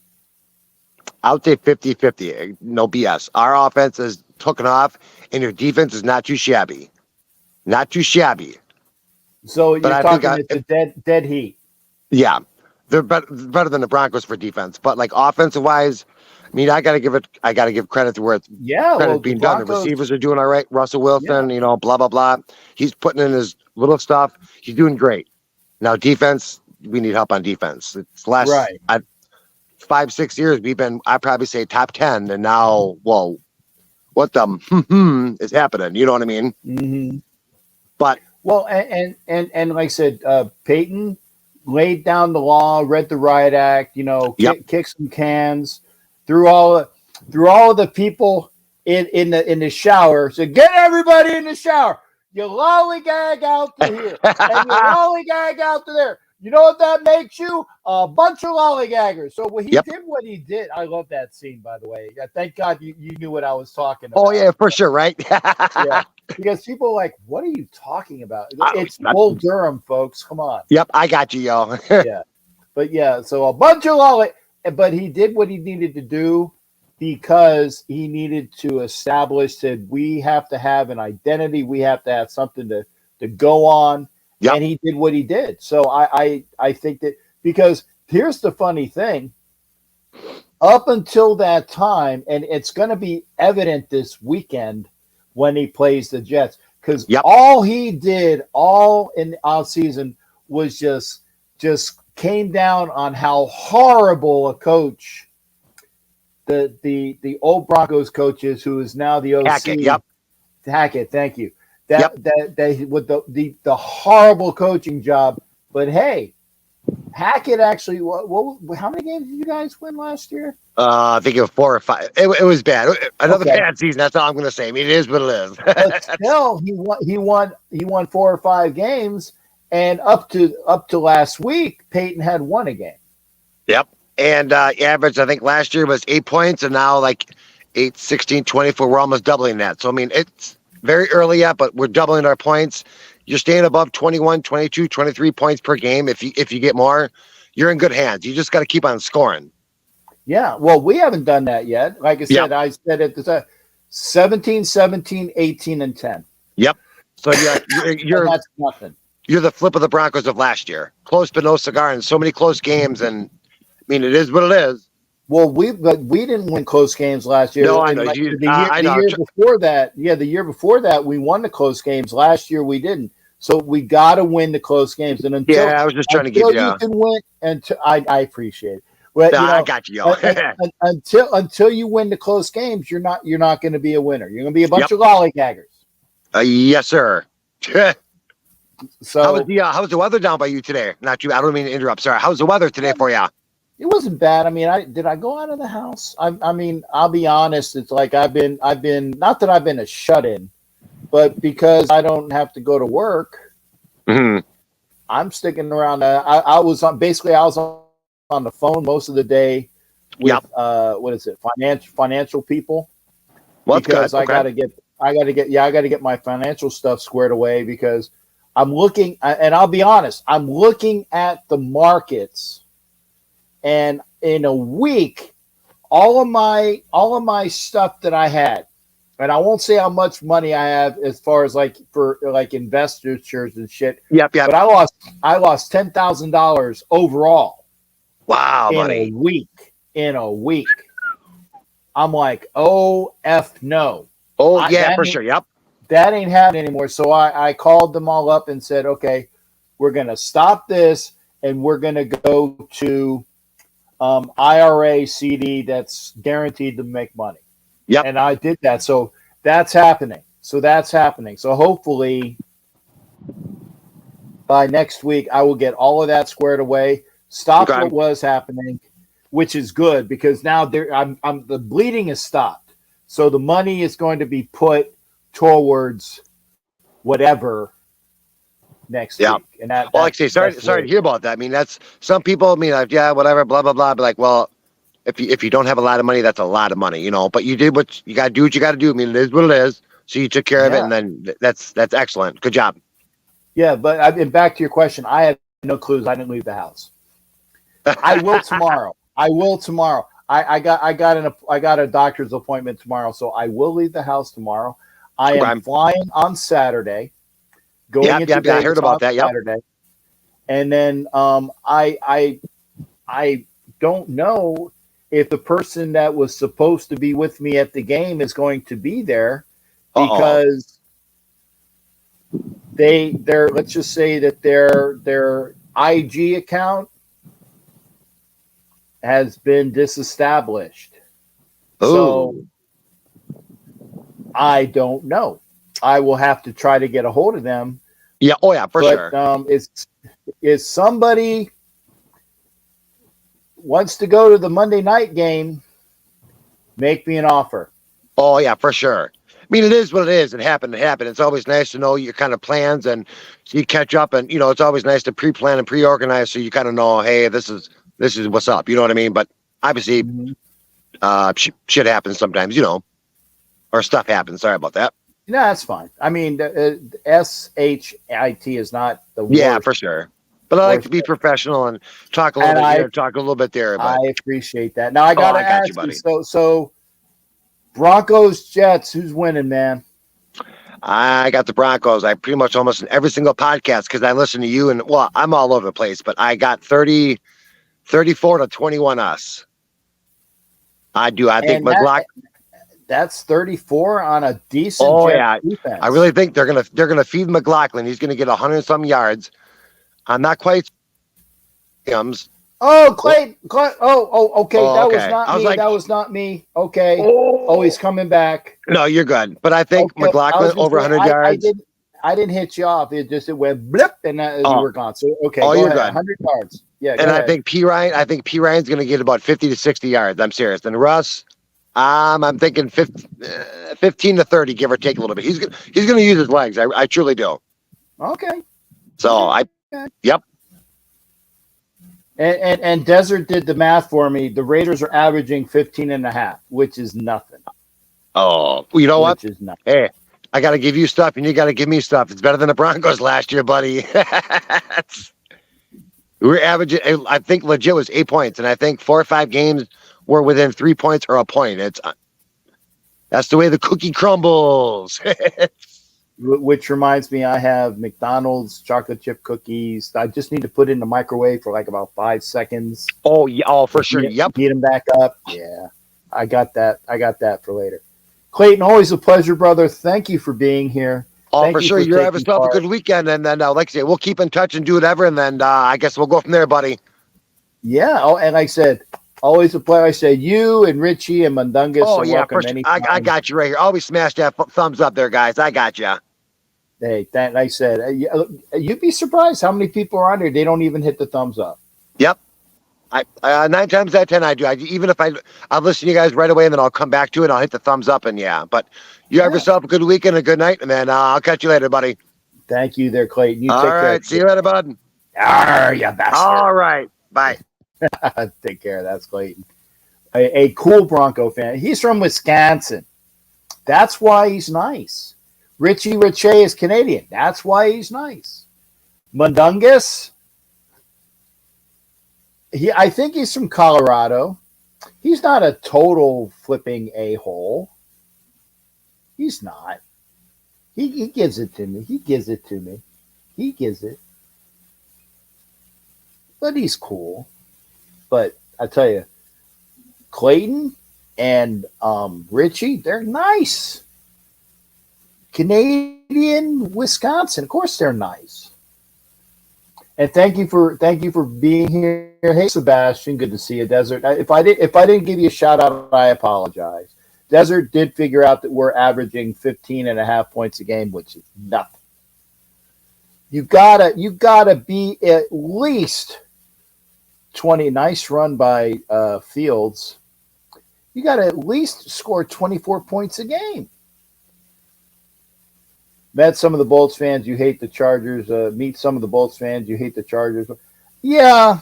I would say 50-50. No BS. Our offense is taken off, and your defense is not too shabby. Not too shabby. So you're talking it's a dead heat. Yeah. They're better than the Broncos for defense. But like offensive wise, I mean, I gotta give credit to where it's being done. The receivers are doing all right. Russell Wilson, you know, blah, blah, blah. He's putting in his little stuff. He's doing great. Now defense, we need help on defense. It's last 5-6 years we've been, I'd probably say top 10, and now, well, what the is happening? You know what I mean? But well, and like I said, Peyton laid down the law, read the riot act, you know, kicked some cans, threw all of the people in the shower. Said, "Get everybody in the shower. You lollygag out to here, and you lollygag out to there. You know what that makes you? A bunch of lollygaggers." So when he did what he did, I love that scene, by the way. Thank God you knew what I was talking about. Oh, yeah, for sure, right? Yeah, because people are like, what are you talking about? It's Bull Durham, folks. Come on. Yep, I got you, yo. Yeah. But, yeah, so a bunch of but he did what he needed to do because he needed to establish that we have to have an identity. We have to have something to go on. Yep. And he did what he did. So I think that because here's the funny thing. Up until that time, and it's going to be evident this weekend when he plays the Jets, because all he did all in the offseason was just came down on how horrible a coach the old Broncos coach is, who is now the OC. Hackett, thank you. That with the horrible coaching job, but hey, Hackett actually. How many games did you guys win last year? I think it was 4 or 5. It was bad. Another bad season. That's all I'm going to say. I mean, it is what it is. But still, he won 4 or 5 games, and up to last week, Peyton had won a game. Yep, and average I think last year was 8 points, and now like 8, 16, 24. We're almost doubling that. So, I mean, it's very early yet, but we're doubling our points. You're staying above 21, 22, 23 points per game. If you get more, you're in good hands. You just got to keep on scoring. Yeah. Well, we haven't done that yet. Like I said, I said it was 17, 17, 18, and 10. Yep. So you're that's nothing. You're the flip of the Broncos of last year. Close but no cigar, and so many close games. And I mean, it is what it is. Well, we didn't win close games last year. No, I know. Like I know. The year before that, the year before that, we won the close games. Last year, we didn't. So we got to win the close games. And until I was just trying to give you. You can win, and I appreciate it. Well, I got you. Until you win the close games, you're not going to be a winner. You're going to be a bunch of lollygaggers. Yes, sir. So how's the weather down by you today? Not you. I don't mean to interrupt. Sorry. How's the weather today for you? It wasn't bad. I mean, did I go out of the house? I mean, I'll be honest. It's like I've been not that I've been a shut-in, but because I don't have to go to work, I'm sticking around. I was on the phone most of the day with what is it? Financial people. Well, because I got to get my financial stuff squared away because I'm looking, and I'll be honest, I'm looking at the markets, and in a week, all of my stuff that I had, and I won't say how much money I have as far as for investors and shit. Yep. But I lost $10,000 overall. Wow, In a week. I'm like, oh F no. Oh yeah, for sure. Yep. That ain't happening anymore. So I called them all up and said, okay, we're going to stop this and we're going to go to IRA CD that's guaranteed to make money. Yep. And I did that. So that's happening. So hopefully by next week, I will get all of that squared away. Stop what was happening, which is good because now the bleeding is stopped. So the money is going to be put towards whatever next week. And sorry to hear about that. I mean, that's some people. I mean, whatever, blah blah blah. But like, well, if you don't have a lot of money, that's a lot of money, But you did what you got to do. What you got to do. I mean, it is what it is. So you took care of it, and then that's excellent. Good job. Yeah, but back to your question, I had no clues. I didn't leave the house. I will tomorrow. I got a doctor's appointment tomorrow, so I will leave the house tomorrow. I am flying on Saturday. Going into Vegas I heard about that. Saturday, and then I don't know if the person that was supposed to be with me at the game is going to be there because they're let's just say that their IG account has been disestablished. So I don't know. I will have to try to get a hold of them. Yeah. Oh yeah, for sure. Is somebody wants to go to the Monday night game, make me an offer. Oh yeah, for sure. I mean, it is what it is. It happened. It's always nice to know your kind of plans and so you catch up and, it's always nice to pre-plan and pre-organize. So you kind of know, hey, this is what's up. You know what I mean? But obviously shit happens sometimes, or stuff happens. Sorry about that. No, that's fine. I mean, SHIT is not the worst. Yeah, for sure. But I like to be professional and talk a little bit here, talk a little bit there. But I appreciate that. Now I got to ask you, so Broncos, Jets, who's winning, man? I got the Broncos. I pretty much almost in every single podcast because I listen to you and I'm all over the place, but I got 34 to 21 us. I do. I think McLaughlin. That's 34 on a decent defense. I really think they're gonna feed McLaughlin. He's gonna get 100-some yards. I'm not quite. Oh, Clay. Oh, okay. That was not me. Okay. Oh, he's coming back. No, you're good. But I think McLaughlin over 100 yards. I didn't hit you off. It went blip and you were gone. So okay. Oh, you're good. 100 yards. Yeah. And I think P. Ryan's gonna get about 50 to 60 yards. I'm serious. And Russ. I'm thinking 15 to 30, give or take a little bit. He's going to use his legs. I truly do. Okay. So yep. And Desert did the math for me. The Raiders are averaging 15.5, which is nothing. Oh, well, you know what? which is nice. Hey, I got to give you stuff, and you got to give me stuff. It's better than the Broncos last year, buddy. We were averaging, I think, legit was 8 points, and I think 4 or 5 games were within 3 points or a point. It's that's the way the cookie crumbles. Which reminds me, I have McDonald's chocolate chip cookies. I just need to put in the microwave for like about 5 seconds. Oh yeah, oh for sure. Yep. Heat them back up. Yeah, I got that. I got that for later. Clayton, always a pleasure, brother. Thank you for being here. Oh, Thank for you sure. You have taking yourself a part. good weekend, and then like I say, we'll keep in touch and do whatever, and then I guess we'll go from there, buddy. Yeah. Oh, and like I said, always a pleasure. I said you and Richie and Mundungus Oh are yeah, welcome for sure. anytime. I got you right here. Always smash that thumbs up there, guys. I got you. Hey, like I said, you'd be surprised how many people are on there. They don't even hit the thumbs up. Yep. I 9 times out of 10 I do. Even if I'll listen to you guys right away, and then I'll come back to it and I'll hit the thumbs up, and yeah. But you have yourself a good weekend, a good night, and then I'll catch you later, buddy. Thank you there, Clayton. You All take right. care. See you later, bud. Arr, you bastard. All right. Bye. Take care. That's Clayton. A cool Bronco fan. He's from Wisconsin. That's why he's nice. Richie Riche is Canadian. That's why he's nice. Mundungus, I think he's from Colorado. He's not a total flipping a-hole. He's not. He gives it to me. He gives it to me. He gives it. But he's cool. But I tell you, Clayton and Richie, they're nice. Canadian, Wisconsin, of course they're nice. And thank you for being here. Hey Sebastian, good to see you, Desert. If I didn't give you a shout out, I apologize. Desert did figure out that we're averaging 15.5 points a game, which is nothing. You gotta be at least 20. Nice run by Fields. You gotta at least score 24 points a game. Met some of the Bolts fans. You hate the Chargers. Meet some of the Bolts fans. You hate the Chargers. Yeah,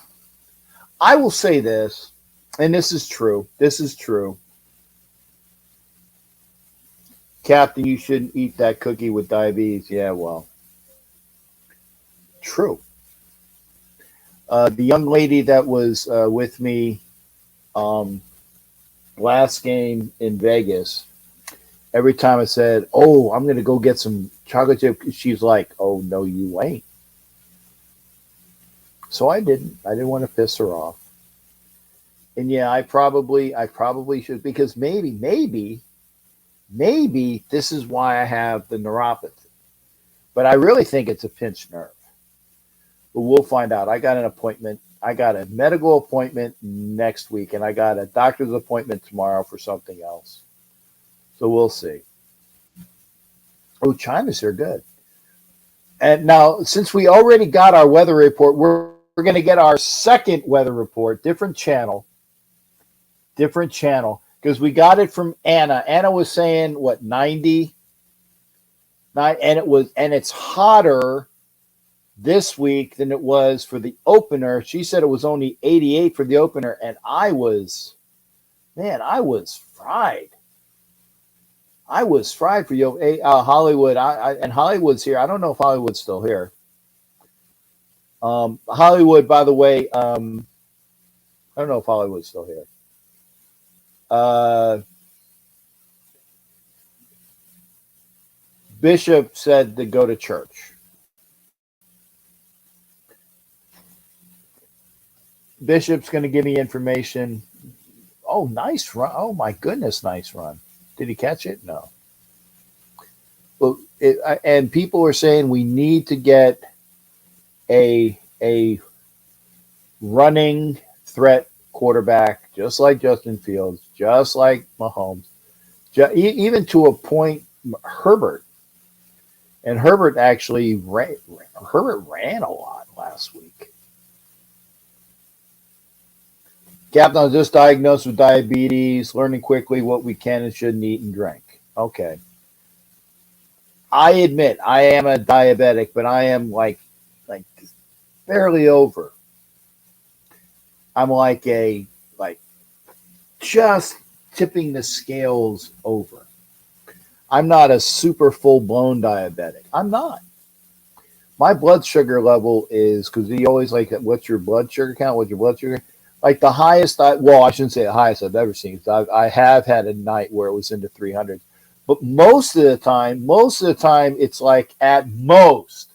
I will say this, and this is true. This is true. Captain, you shouldn't eat that cookie with diabetes. Yeah, well, true. The young lady that was with me last game in Vegas, every time I said, "Oh, I'm going to go get some chocolate chip," she's like, "Oh, no, you ain't." So I didn't. I didn't want to piss her off. And yeah, I probably should, because maybe this is why I have the neuropathy. But I really think it's a pinched nerve. But we'll find out. I got an appointment. I got a medical appointment next week, and I got a doctor's appointment tomorrow for something else. So we'll see. Oh, China's here good. And now, since we already got our weather report, we're going to get our second weather report, different channel, because we got it from Anna. Anna was saying, what, 90? And it's hotter this week than it was for the opener. She said it was only 88 for the opener, and I was fried. I was fried for you, Hollywood. And Hollywood's here. I don't know if Hollywood's still here. Hollywood, by the way, I don't know if Hollywood's still here. Bishop said to go to church. Bishop's going to give me information. Oh, nice run. Oh, my goodness, nice run. Did he catch it? No. Well, and people are saying we need to get a running threat quarterback, just like Justin Fields, just like Mahomes, even to a point, Herbert. And Herbert actually ran a lot last week. Captain, I was just diagnosed with diabetes, learning quickly what we can and shouldn't eat and drink. Okay. I admit I am a diabetic, but I am like barely over. I'm like just tipping the scales over. I'm not a super full blown diabetic. I'm not. My blood sugar level is because he always like, what's your blood sugar count? What's your blood sugar? Like the highest, I shouldn't say the highest I've ever seen. I have had a night where it was into 300s, but most of the time, it's like at most,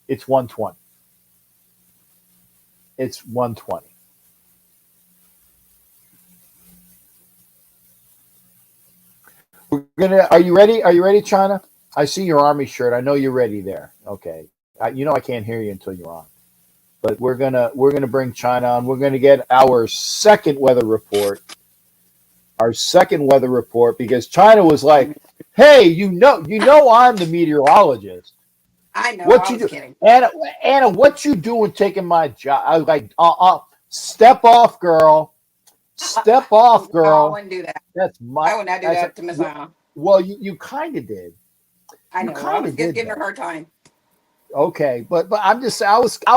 it's 120. It's 120. Are you ready? Are you ready, China? I see your army shirt. I know you're ready there. Okay. I can't hear you until you're on. But we're gonna bring China on. We're gonna get our second weather report. Our second weather report because China was like, "Hey, I'm the meteorologist. I know. What I you was do, kidding. Anna? What you doing taking my job?" I was like, step off, girl. Step off, No, I girl. wouldn't do that. That's my. I would not do That's that to Miss Anna. well, you kind of did. I You know. I kind was of just did giving that. her her time. Okay, but I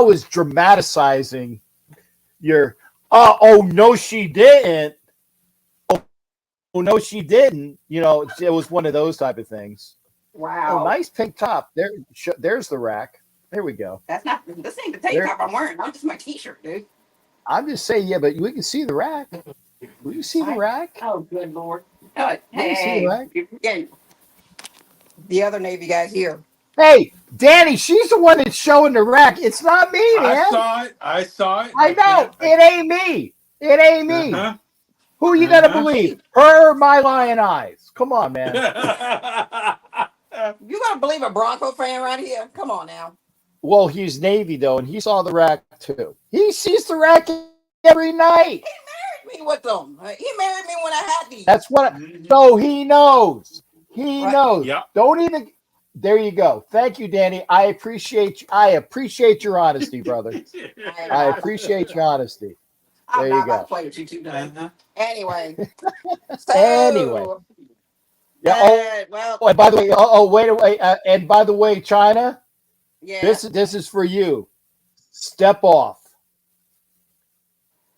was dramatizing your. Oh no, she didn't. Oh no, she didn't. It was one of those type of things. Oh, Wow. nice pink top. There's the rack. There we go. That's not. This ain't the tank There. top I'm wearing. I'm just my T-shirt, dude. I'm just saying, yeah, but we can see the rack. We can see the rack. Oh, good lord. We can see the Hey, rack. you're forgetting the other Navy guys here. Hey, Danny, she's the one that's showing the rack. It's not me, I man. saw it. I saw it. I know. It ain't me. It ain't me. Uh Who you gonna huh. believe? Her or my lion eyes? Come on, man. You gonna believe a Bronco fan right here? Come on now. Well, he's Navy though, and he saw the rack too. He sees the rack every night. Married me with them. He married me when I had these. That's what. So he knows. He Right. knows. Yep. Don't even. There you go. Thank you, Danny. I appreciate you. I appreciate your honesty, brother. I appreciate your honesty. I'm There you not about to go. play with you today. Uh-huh. Anyway, Anyway. so Yeah. well, And by the way. Wait. And by the way, China. yeah. This is for you. Step off.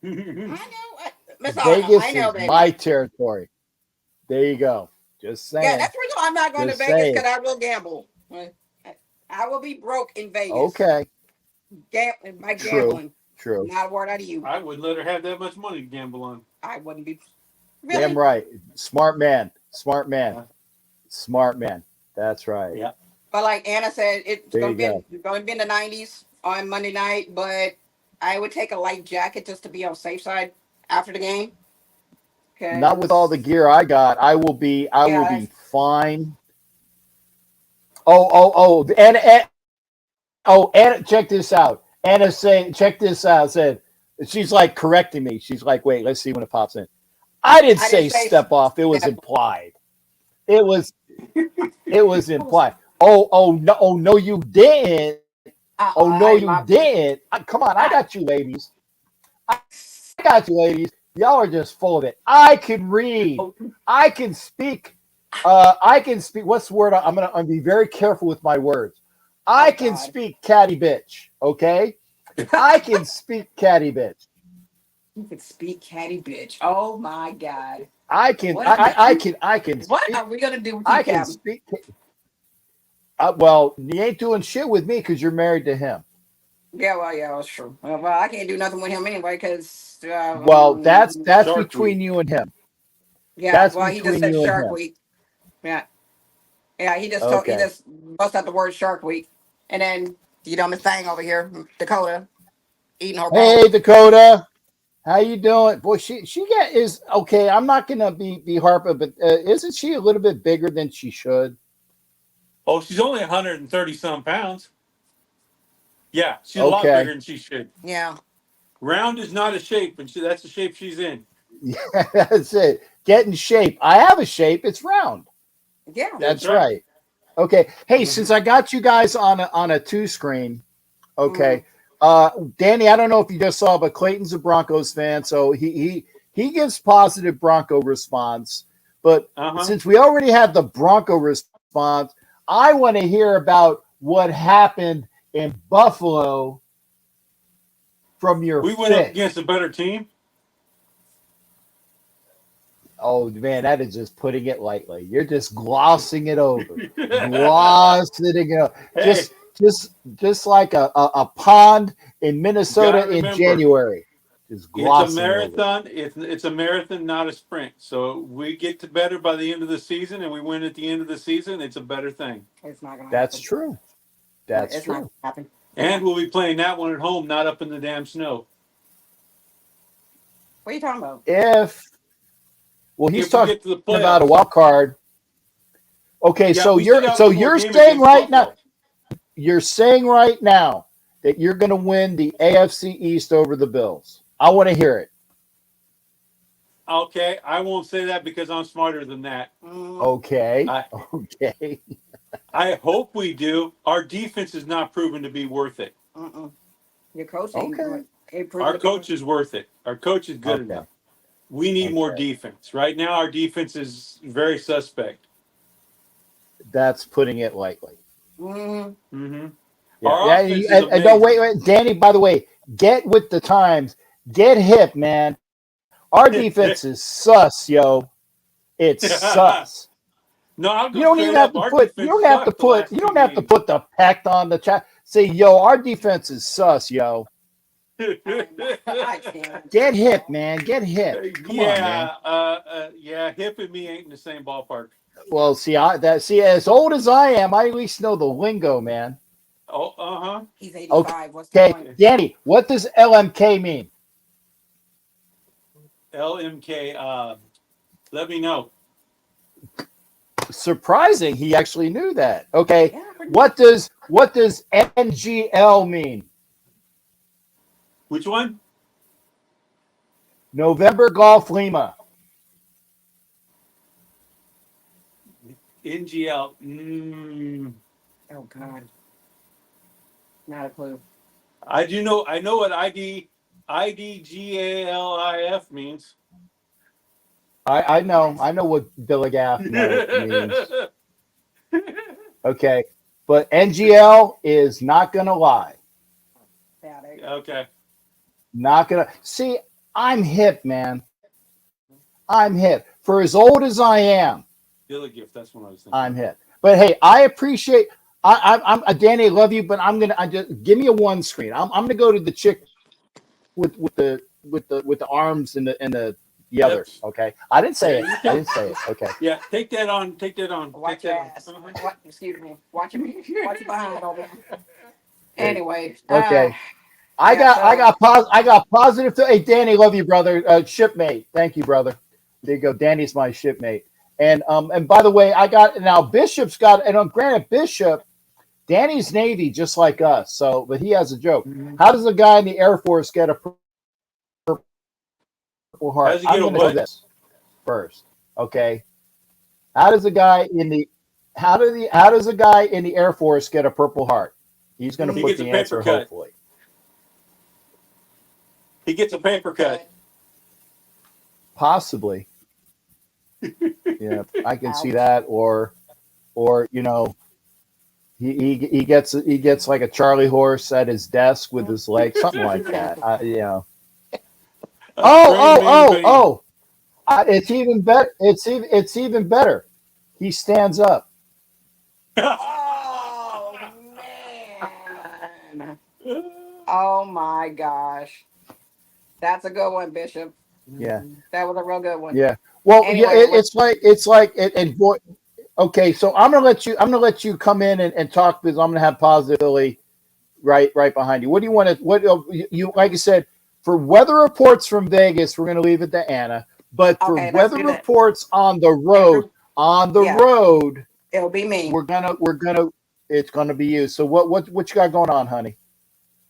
I know, Miss Anna. Vegas I know, is baby. my territory. There you go. Just Yeah, saying. that's the reason why I'm not going to Just Vegas saying. because I will gamble. I will be broke in Vegas. Okay. By True. gambling. True. Not a word out of you. I wouldn't let her have that much money to gamble on. I wouldn't be. Really? Damn right. Smart man. Smart man. Yeah. Smart man. That's right. Yeah. But like Anna said, it's There going you to go. be in the 90s on Monday night. But I would take a light jacket just to be on safe side after the game. Not with all the gear I got. I will be Yeah, fine. Anna, check this out. Anna saying, check this out. Said she's like correcting me. She's like, wait, let's see when it pops in. I didn't I say didn't say step off. It was step. implied. It was implied. Oh no, you didn't. Oh no, you didn't. Come on, I got you, ladies. I got you, ladies. Y'all are just full of it. I can read. I can speak. I can speak. What's the word? I'm gonna be very careful with my words. I can God. speak catty bitch. Okay, I can speak catty bitch. You could speak catty bitch. Oh my God. I can. What, I can what speak. are we going to do with you, I can Captain? speak. Well, you ain't doing shit with me because you're married to him. Yeah, that's true. Well, I can't do nothing with him anyway because. Well, that's Shark between Week. you and him. Yeah, That's well, he just between said you and Shark him. Week. Yeah, he Okay. just bust out the word Shark Week, and then Miss Thing over here, Dakota, eating her Hey, bones. Dakota. How you doing? Boy, is okay. I'm not gonna be harping, but isn't she a little bit bigger than she should? Oh, she's only 130 some pounds. Yeah, she's a lot Okay, bigger than she should. Yeah, Round is not a shape, and that's the shape she's in. yeah, that's it. Get in shape. I have a shape. It's round. yeah. That's That's right. right. Okay. Hey, since I got you guys on a two screen, Mm-hmm. okay. Danny, I don't know if you just saw, but Clayton's a Broncos fan, so he gives positive Bronco response. But Uh-huh. since we already have the Bronco response, I want to hear about what happened in Buffalo from your We went up fix. against a better team. Oh man, that is just putting it lightly. You're just glossing it over, glossing it over. Hey, Just like a pond in you Minnesota gotta in remember, January, just it's a glossing over. marathon. It's a marathon, not a sprint. So we get to better by the end of the season, and we win at the end of the season. It's a better thing, It's not gonna That's happen. true. That's It's not true. gonna happen. and we'll be playing that one at home, not up in the damn snow. What are you talking about? He's If we talking get to the about a playoffs, wild card. Okay, yeah, so we still you're got so one more you're game saying against right now, Buffalo. you're saying right now that you're going to win the AFC East over the Bills. I want to hear it. Okay, I won't say that because I'm smarter than that. Okay. I Okay. I hope we do. Our defense is not proven to be worth it. Your coach ain't Okay. Our coach is worth it. Our coach is good Okay. enough. We need more Okay. defense. Right now, our defense is very suspect. That's putting it lightly. Mm-hmm. Yeah. Our Yeah. offense is And no, amazing. wait. Danny, by the way, get with the times. Get hip, man. Our defense is sus, yo. It's sus. No, I'll You go don't even straight have up. to Our put. You defense don't have to sucked the put. last You two don't have to games. put the pact on the chat. Say, yo, our defense is sus, yo. I can't. Get hip, man. Get hip. Come on, man. Yeah. Hip and me ain't in the same ballpark. Well, see, as old as I am, I at least know the lingo, man. Oh, uh-huh. He's 85. What's the Okay, point? Danny, what does LMK mean? LMK. Let me know. Surprising, he actually knew that. Okay, Yeah, what does NGL mean? Which one? November Golf Lima. NGL. Oh God. Not a clue. I do know. I know what IDGALIF means. I know what Billy Gaff means. Okay, but NGL is not gonna lie. Okay. Not gonna see. I'm hip, man. I'm hip. For as old as I am, Billy gift. That's what I was thinking. I'm hip. But hey, I appreciate. I'm Danny. I love you, but I just give me a one screen. I'm gonna go to the chick with the arms and the other. Okay, I didn't say it. I didn't say it. Okay. Yeah, take that on. Take that on. Watch Take your that ass. on. What? Excuse me. Watch your behind over there. Anyway. Okay. Yeah, I got positive. Hey, Danny, love you, brother. Shipmate. Thank you, brother. There you go. Danny's my shipmate. And by the way, I got now Bishop's got and granted Bishop, Danny's Navy just like us. So, but he has a joke. How does a guy in the Air Force get a Purple Heart? How's he get a I'm going to what? do this first. Okay. How does a guy in the Air Force get a Purple Heart? He's going to He put gets the a paper answer cut. hopefully. He gets a paper cut. Possibly. Yeah, I can see that, or you know, he gets like a Charlie horse at his desk with his legs, something like that. You know. It's even better. It's even better. He stands up. Oh man. Oh my gosh. That's a good one, Bishop. Yeah. That was a real good one. Yeah. Well, Anyway, it's like and boy. Okay, so I'm gonna let you come in and talk because I'm gonna have positively right behind you. What do you want to? What you like I said for weather reports from Vegas, we're gonna leave it to Anna. But for Okay, let's weather do that. reports on the road, road, it'll be me. it's gonna be you. So what you got going on, honey?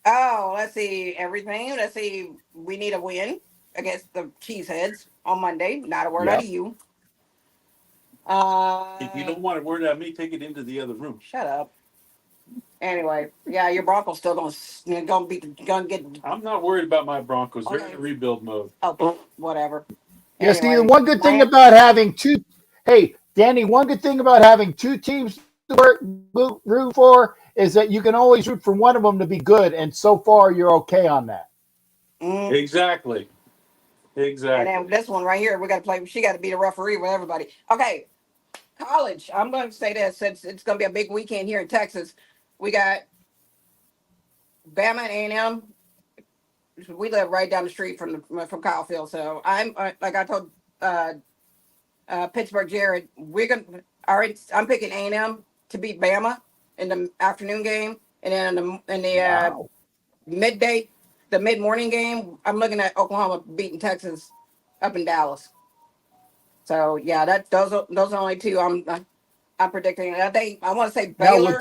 Oh, let's see everything. Let's see. We need a win against the Cheeseheads on Monday. Not a word out of you. If you don't want a word out of me, take it into the other room. Shut up. Anyway, yeah, your Broncos still gonna get. I'm not worried about my Broncos. They're Okay. in rebuild mode. Oh, whatever. Yeah, Anyway, Steve, one good thing about having two. Hey, Danny, one good thing about having two teams to root for is that you can always root for one of them to be good, and so far you're okay on that. Exactly. And Exactly. then this one right here, we got to play. She got to be the referee with everybody. Okay, college. I'm going to say this since it's going to be a big weekend here in Texas. We got Bama and A&M. We live right down the street from Kyle Field, so I'm like I told uh, Pittsburgh Jared, we're gonna. All right, I'm picking A&M to beat Bama in the afternoon game, and then in the Wow. midday, the mid morning game, I'm looking at Oklahoma beating Texas up in Dallas. So yeah, that those are only two I'm predicting. I want to say Now Baylor.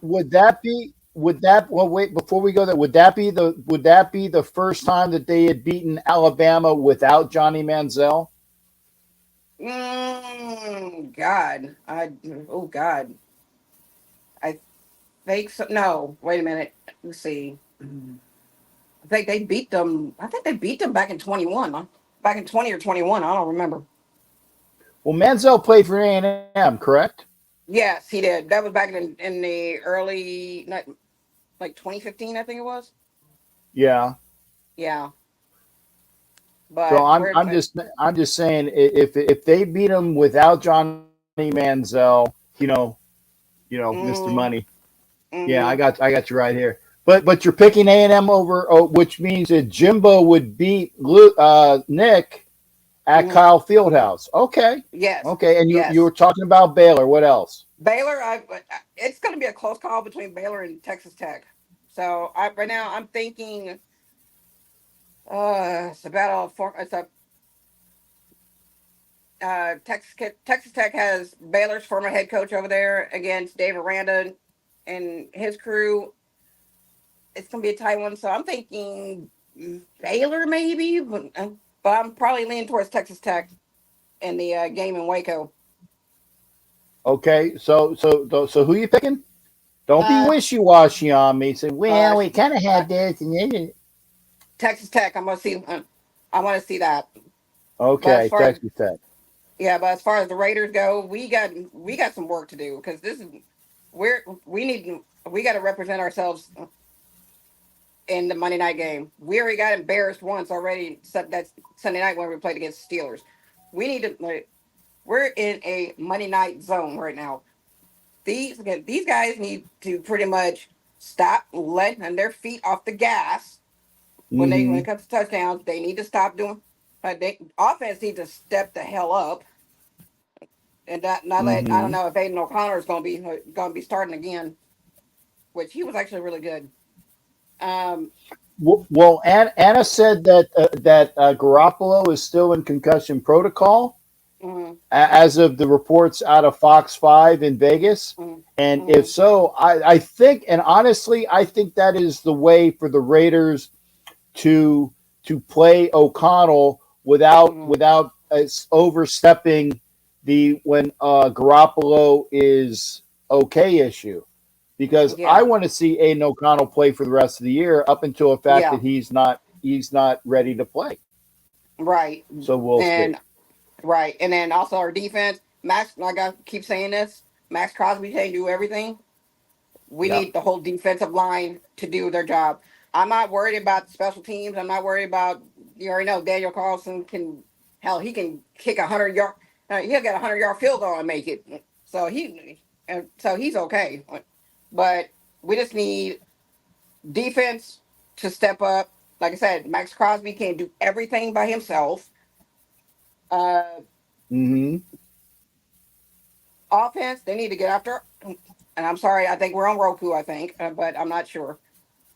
would that be would that well wait before we go there would that be the first time that they had beaten Alabama without Johnny Manziel? God, oh God, I think so. No, wait a minute. Let's see. I think they beat them. I think they beat them back in 21. Huh? Back in 20 or 21. I don't remember. Well, Manziel played for A&M, correct? Yes, he did. That was back in the early, like 2015, I think it was. Yeah. Yeah, So but I'm just saying if they beat him without Johnny Manziel, Mr. mm, Money. Yeah, mm-hmm, I got you right here. But you're picking A&M over, which means that Jimbo would beat Nick at mm-hmm. Kyle Fieldhouse. Okay, Yes, okay. And you yes. were talking about Baylor. What else? Baylor. It's going to be a close call between Baylor and Texas Tech. So right now I'm thinking, it's a battle for it's a Texas Tech has Baylor's former head coach over there against Dave Aranda and his crew. It's gonna be a tight one, so I'm thinking Baylor maybe, but I'm probably leaning towards Texas Tech in the game in Waco. Okay, so who you picking? Don't be Uh, wishy washy on me. Say, uh, well, we kind of uh had this and then. Texas Tech. I'm gonna see. I want to see that. But as Okay, far as Texas Tech. yeah, but as far as the Raiders go, we got some work to do because this is we got to represent ourselves in the Monday night game. We already got embarrassed once already. That's Sunday night when we played against the Steelers. We need to. We're in a Monday night zone right now. These guys need to pretty much stop letting their feet off the gas when Mm-hmm. it comes to touchdowns. They need to stop doing. Offense needs to step the hell up and not let. I don't Mm-hmm. know if Aiden O'Connor is going to be starting again, which he was actually really good. Um, Well, Anna said that Garoppolo is still in concussion protocol mhm, as of the reports out of Fox 5 in Vegas. mhm, And if mhm, so, I think, and honestly, I think that is the way for the Raiders to play O'Connell mhm. without overstepping the when Garoppolo is okay issue. Because I Yeah, want to see Aiden O'Connell play for the rest of the year up until the fact that yeah, he's not ready to play. right, So we'll see. and right, and then also our defense. Max, like I keep saying this, Max Crosby can't do everything. We Yep. need the whole defensive line to do their job. I'm not worried about the special teams. I'm not worried about. You already know Daniel Carlson can. Hell, he can kick 100 yard. He'll get 100 yard field goal and make it. So he's okay. But we just need defense to step up. Like I said, Max Crosby can't do everything by himself. Uh, Mm-hmm. Offense, they need to get after. And I'm sorry, I think we're on Roku. I think, but I'm not sure.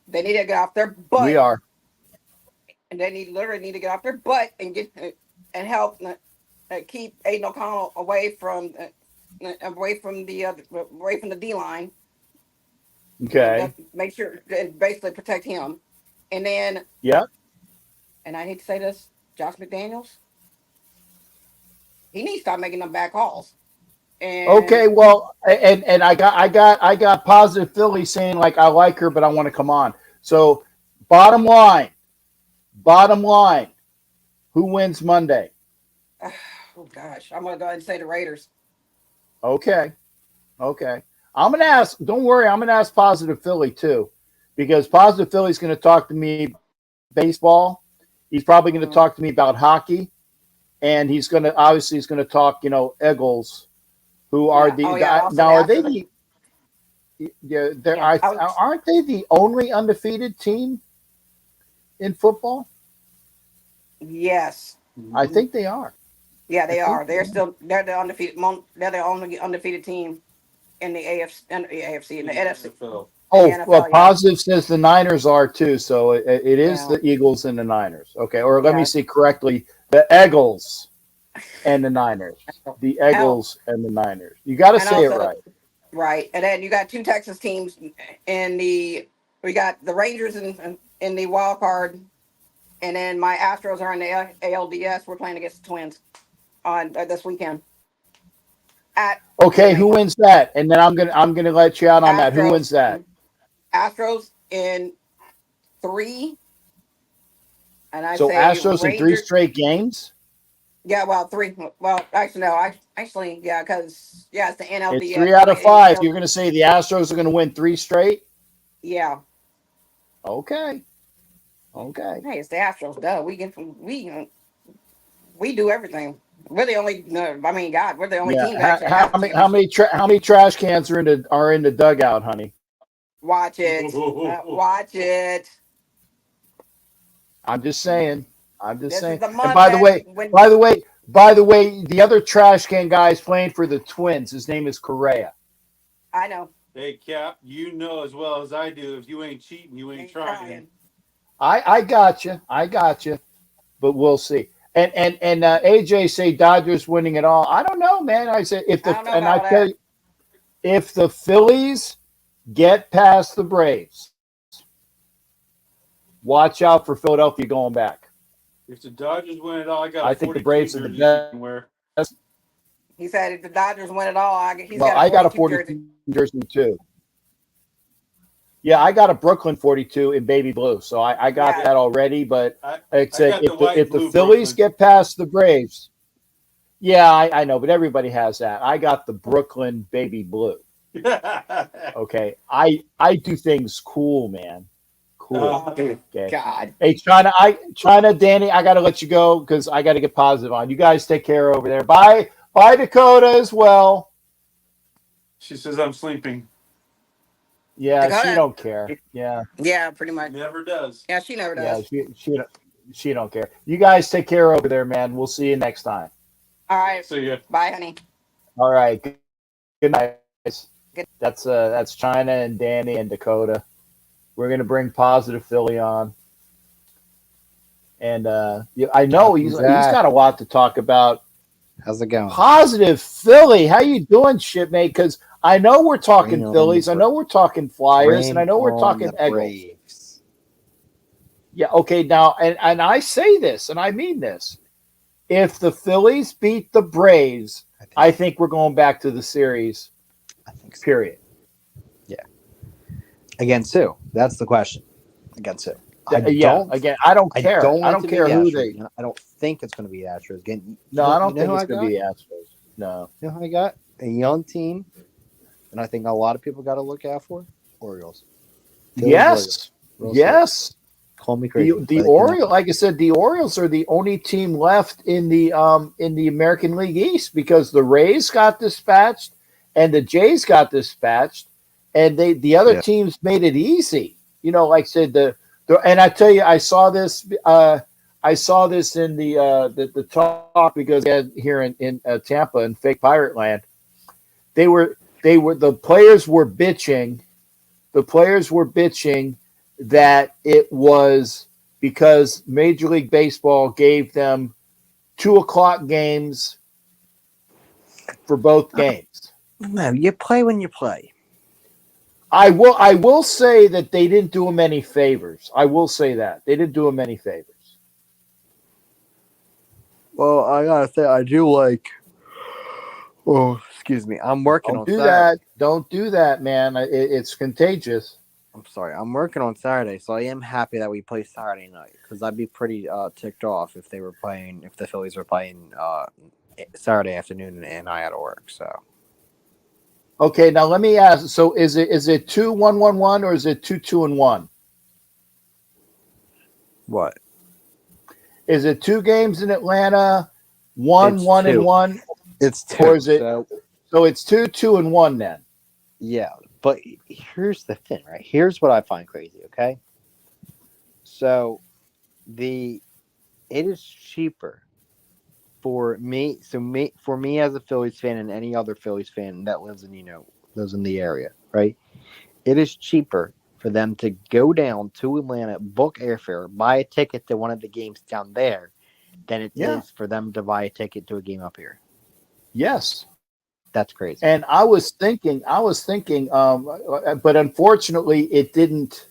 They need to get off their We butt, are. and they literally need to get off their butt and get and help keep Aiden O'Connell away from the D line. Okay. Make sure basically protect him, and then Yep. and I hate to say this, Josh McDaniels, he needs to stop making them bad calls. And Okay. Well, and I got positive Philly saying like I like her, but I want to come on. So bottom line, bottom line, who wins Monday? oh gosh, I'm gonna go ahead and say the Raiders. Okay. Okay. I'm gonna ask. Don't worry. I'm gonna ask positive Philly too, because positive Philly's gonna talk to me baseball. He's probably going to talk to me about hockey, and he's going to talk, Eagles, who are Also now the are they Astros. aren't they the only undefeated team in football? Yes. I think they are. Yeah, they I think are. They're the undefeated. They're the only undefeated team in the AFC in the NFC. NFL. In the Oh, well, NFL, yeah. Positive says the Niners are too, so it is Yeah. the Eagles and the Niners. Okay, or let me Yeah. see correctly: the Eagles and the Niners. The Eagles and the Niners. You got to And say it also, right. right. And then you got two Texas teams we got the Rangers in the wild card, and then my Astros are in the ALDS. We're playing against the Twins on this weekend. At Okay, who wins that? And then I'm gonna let you out on that. Who wins that? Astros in 3, and I So say Astros in 3 Rangers. straight games. Yeah, well, 3. Well, actually, no. Actually, yeah, because it's the NLDS. It's 3 out of 5. You're gonna say the Astros are gonna win 3 straight? Yeah. Okay. Hey, it's the Astros. Duh. We do everything. We're the only. No, I mean, God, we're the only team that actually has a How many trash cans are in the dugout, honey? Watch it. Watch it. I'm just saying. This is And the month. by the way, the other trash can guy is playing for the Twins. His name is Correa. I know. Hey, Cap, you know as well as I do, if you ain't cheating, you ain't trying. I got you. But we'll see. And AJ say Dodgers winning it all. I don't know, man. I said if the Phillies get past the Braves, watch out for Philadelphia going back. If the Dodgers win it all, I think the Braves are the best. He said if the Dodgers win it all, I got a 42 jersey too. Yeah, I got a Brooklyn 42 in baby blue, so I got that already. But I said if the Phillies get past the Braves, yeah, I know, but everybody has that. I got the Brooklyn baby blue. Okay, I do things cool, man. Cool. Okay. God. Hey, China, Danny, I got to let you go because I got to get positive on. You guys take care over there. Bye, Dakota as well. She says I'm sleeping. Yeah, Dakota. she don't care. Yeah, pretty much. Never does. Yeah, she never does. Yeah, she don't care. You guys take care over there, man. We'll see you next time. All right. See ya. Bye, honey. All right. Good night, guys. Good. That's China and Danny and Dakota. We're gonna bring positive Philly on, and I know he's got a lot to talk about. How's it going? Positive Philly, how you doing, shipmate? Because I know we're talking Phillies, I know we're talking Flyers, and I know we're talking Eagles. Yeah, okay. Now, and I say this, and I mean this: if the Phillies beat the Braves, I think we're going back to the series. I think so. Period. Against who? That's the question. Against who? I don't care. I don't care who they. I don't think it's going to be the Astros. Again, I don't think it's going to be the Astros. No. You know who I got? A young team, and I think a lot of people got to look out for Orioles. Yes. Yes. Call me crazy. The Orioles, like I said, the Orioles are the only team left in the American League East because the Rays got dispatched and the Jays got dispatched. And the other teams made it easy, like I said, and I tell you, I saw this in the talk because here in Tampa in fake Pirate Land, the players were bitching. The players were bitching that it was because Major League Baseball gave them 2:00 games for both games. No, you play when you play. I will say that they didn't do him any favors. I will say that. They didn't do him any favors. Well, I gotta say, I do like. Oh, excuse me. I'm working on Saturday. Don't do that, man. It's contagious. I'm sorry. I'm working on Saturday, so I am happy that we play Saturday night because I'd be pretty ticked off if the Phillies were playing Saturday afternoon and I had to work. So. Okay, now let me ask. So is it 2-1-1-1 or is it 2-2-1? What? Is it 2 games in Atlanta? One, It's 1, and 2. 1? It's 2. Or is it so it's 2, 2, and 1 then? Yeah, but here's the thing, right? Here's what I find crazy, okay? So it is cheaper for me as a Phillies fan and any other Phillies fan that lives in the area, right? It is cheaper for them to go down to Atlanta, book airfare, buy a ticket to one of the games down there than it is for them to buy a ticket to a game up here. Yes. That's crazy. And I was thinking, but unfortunately, it didn't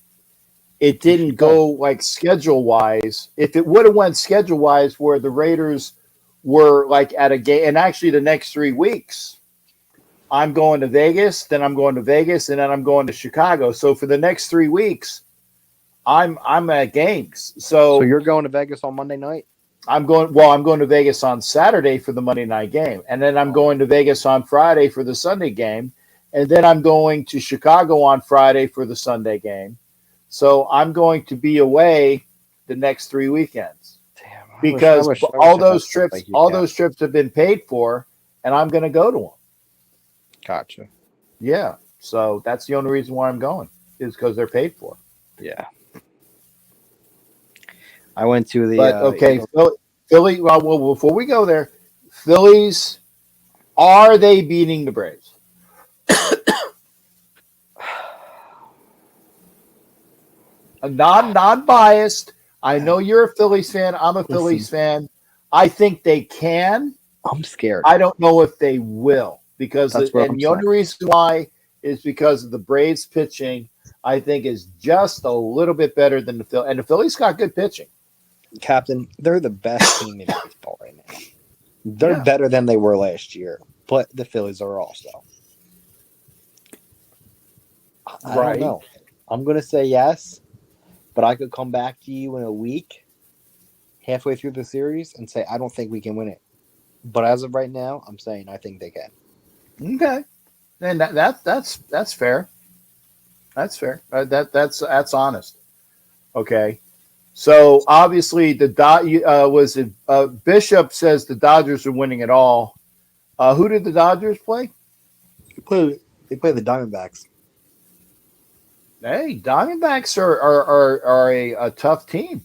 go like schedule wise. If it would have went schedule wise, where the Raiders were like at a game, and actually the next 3 weeks, I'm going to Vegas, then I'm going to Vegas, and then I'm going to Chicago. So for the next 3 weeks, I'm at games. So you're going to Vegas on Monday night? I'm going to Vegas on Saturday for the Monday night game. And then I'm going to Vegas on Friday for the Sunday game. And then I'm going to Chicago on Friday for the Sunday game. So I'm going to be away the next 3 weekends. Damn, because all those trips have been paid for, and I'm going to go to them. Gotcha. Yeah. So that's the only reason why I'm going, is because they're paid for. Yeah. I went to the. But okay, Philly. Well, before we go there, Phillies, are they beating the Braves? Non-biased. I know you're a Phillies fan. I'm a Phillies fan. I think they can. I'm scared. I don't know if they will, because the only reason why is because of the Braves pitching. I think is just a little bit better than the Phillies, and the Phillies got good pitching. Captain, they're the best team in baseball right now. They're better than they were last year, but the Phillies are also. I don't know. I'm going to say yes, but I could come back to you in a week, halfway through the series, and say I don't think we can win it. But as of right now, I'm saying I think they can. Okay, and that's fair. That's fair. That's honest. Okay. So obviously Bishop says the Dodgers are winning it all. Who did the Dodgers play? They play the Diamondbacks. Hey, Diamondbacks are a tough team.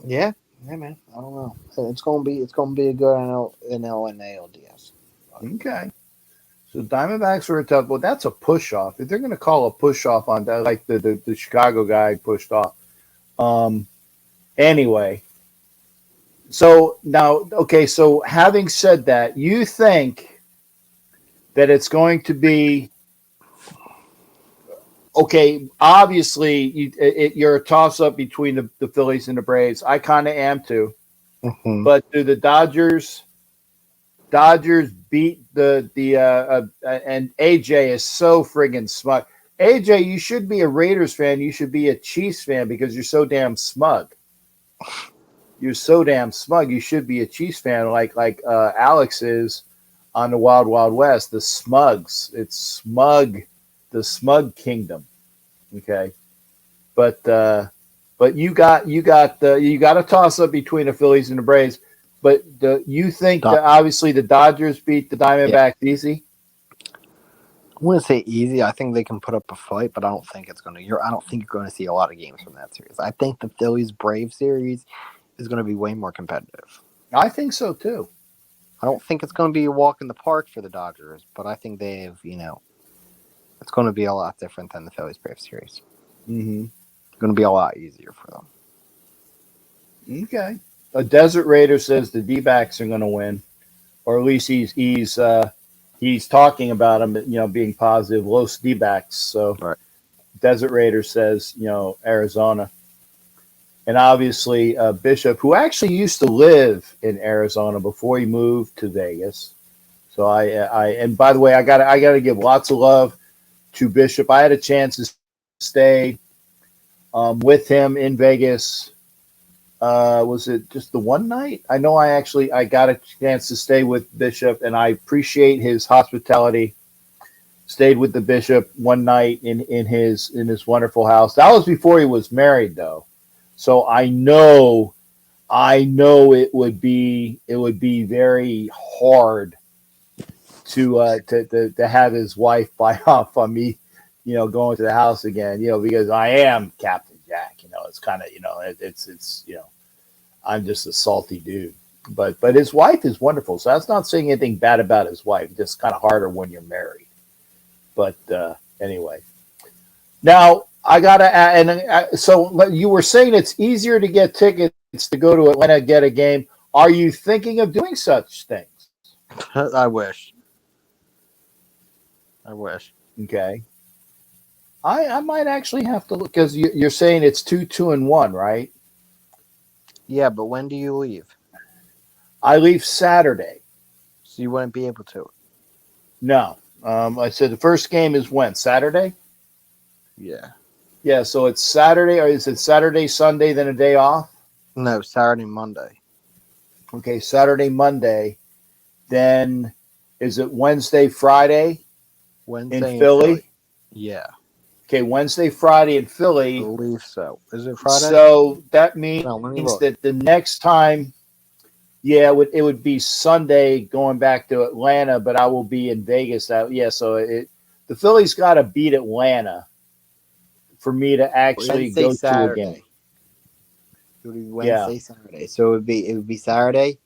Yeah, man. I don't know. It's gonna be a good NL and ALDS. Okay. So Diamondbacks are a tough. Well, that's a push off. If they're going to call a push off on that, like the Chicago guy pushed off. Anyway, so now, okay, so having said that, you think that it's going to be okay? Obviously, you're a toss-up between the Phillies and the Braves. I kind of am too. Mm-hmm. But do the Dodgers beat the and AJ is so friggin' smug. AJ, you should be a Raiders fan. You should be a Chiefs fan because you're so damn smug. You're so damn smug. You should be a Chiefs fan like Alex is on the Wild Wild West. The Smugs. It's smug. The Smug Kingdom. Okay. But you got a toss up between the Phillies and the Braves. But you think that obviously the Dodgers beat the Diamondbacks easy? I wouldn't say easy. I think they can put up a fight, but I don't think it's going to. I don't think you're going to see a lot of games from that series. I think the Phillies-Braves series is going to be way more competitive. I think so too. I don't think it's going to be a walk in the park for the Dodgers, but I think they have, it's going to be a lot different than the Phillies-Braves series. Mm-hmm. It's going to be a lot easier for them. Okay. A Desert Raider says the D-backs are going to win, or at least he's talking about them, being positive. Los D-backs. So right. Desert Raider says, Arizona, and obviously Bishop, who actually used to live in Arizona before he moved to Vegas. So and by the way, I got to give lots of love to Bishop. I had a chance to stay with him in Vegas. Was it just the one night? I know I got a chance to stay with Bishop, and I appreciate his hospitality. Stayed with the Bishop one night in his wonderful house. That was before he was married, though. So I know I know it would be very hard to have his wife buy off on me, going to the house again, because I am Captain Jack. It's kind of, it's I'm just a salty dude. But his wife is wonderful, so that's not saying anything bad about his wife. Just kind of harder when you're married. But anyway, now I gotta add, and so you were saying it's easier to get tickets to go to Atlanta get a game. Are you thinking of doing such things? I wish. I wish. Okay, I might actually have to look because you're saying it's 2-2-1, right? Yeah, but when do you leave? I leave Saturday. So you wouldn't be able to. No, I said the first game is when? Saturday. Yeah. Yeah, so it's Saturday, or is it Saturday, Sunday, then a day off? No, Saturday, Monday. Okay, Saturday, Monday. Then is it Wednesday, Friday Wednesday in Philly? Yeah. Okay, Wednesday, Friday in I Philly. believe so. Is it Friday? So that means No, let me look. that the next time, yeah, it would be Sunday going back to Atlanta, but I will be in Vegas. So the Phillies got to beat Atlanta for me to actually Wednesday, go to a Saturday. game. It would be Wednesday, Saturday. So it would be Saturday,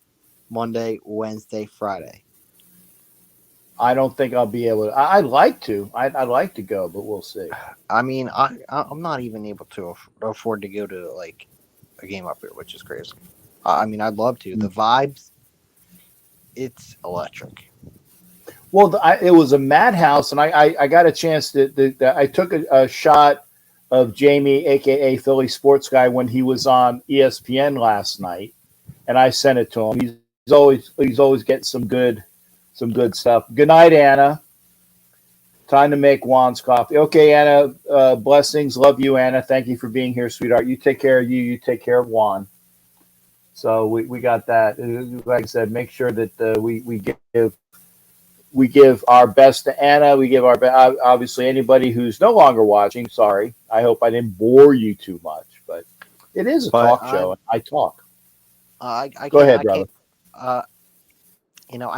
Monday, Wednesday, Friday. I don't think I'll be able to. I'd like to. I'd like to go, but we'll see. I mean, I'm not even able to afford to go to like a game up here, which is crazy. I mean, I'd love to. The vibes, it's electric. Well, it was a madhouse, and I got a chance I took a shot of Jamie, aka Philly Sports Guy, when he was on ESPN last night, and I sent it to him. He's always getting some good stuff. Good night, Anna. Time to make Juan's coffee. Okay, Anna. Blessings. Love you, Anna. Thank you for being here, sweetheart. You take care of you. You take care of Juan. So we got that. Like I said, make sure that we give our best to Anna. We give our best. Obviously, anybody who's no longer watching. Sorry. I hope I didn't bore you too much, but it is a talk show, and I talk. Go ahead, brother. I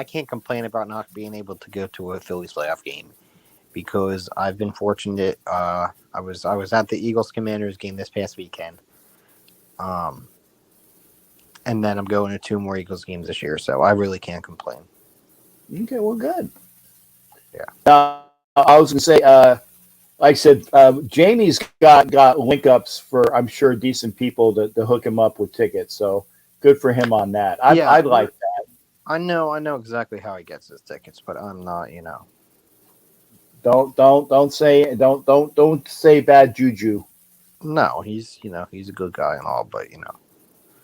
can't complain about not being able to go to a Phillies playoff game because I've been fortunate. I was at the Eagles Commanders game this past weekend. And then I'm going to 2 more Eagles games this year, so I really can't complain. Okay, well, good. Yeah. I was going to say, like I said, Jamie's got link ups for, I'm sure, decent people to hook him up with tickets. So good for him on that. I'd like that. I know exactly how he gets his tickets, but I'm not, Don't say bad juju. No, he's a good guy and all, but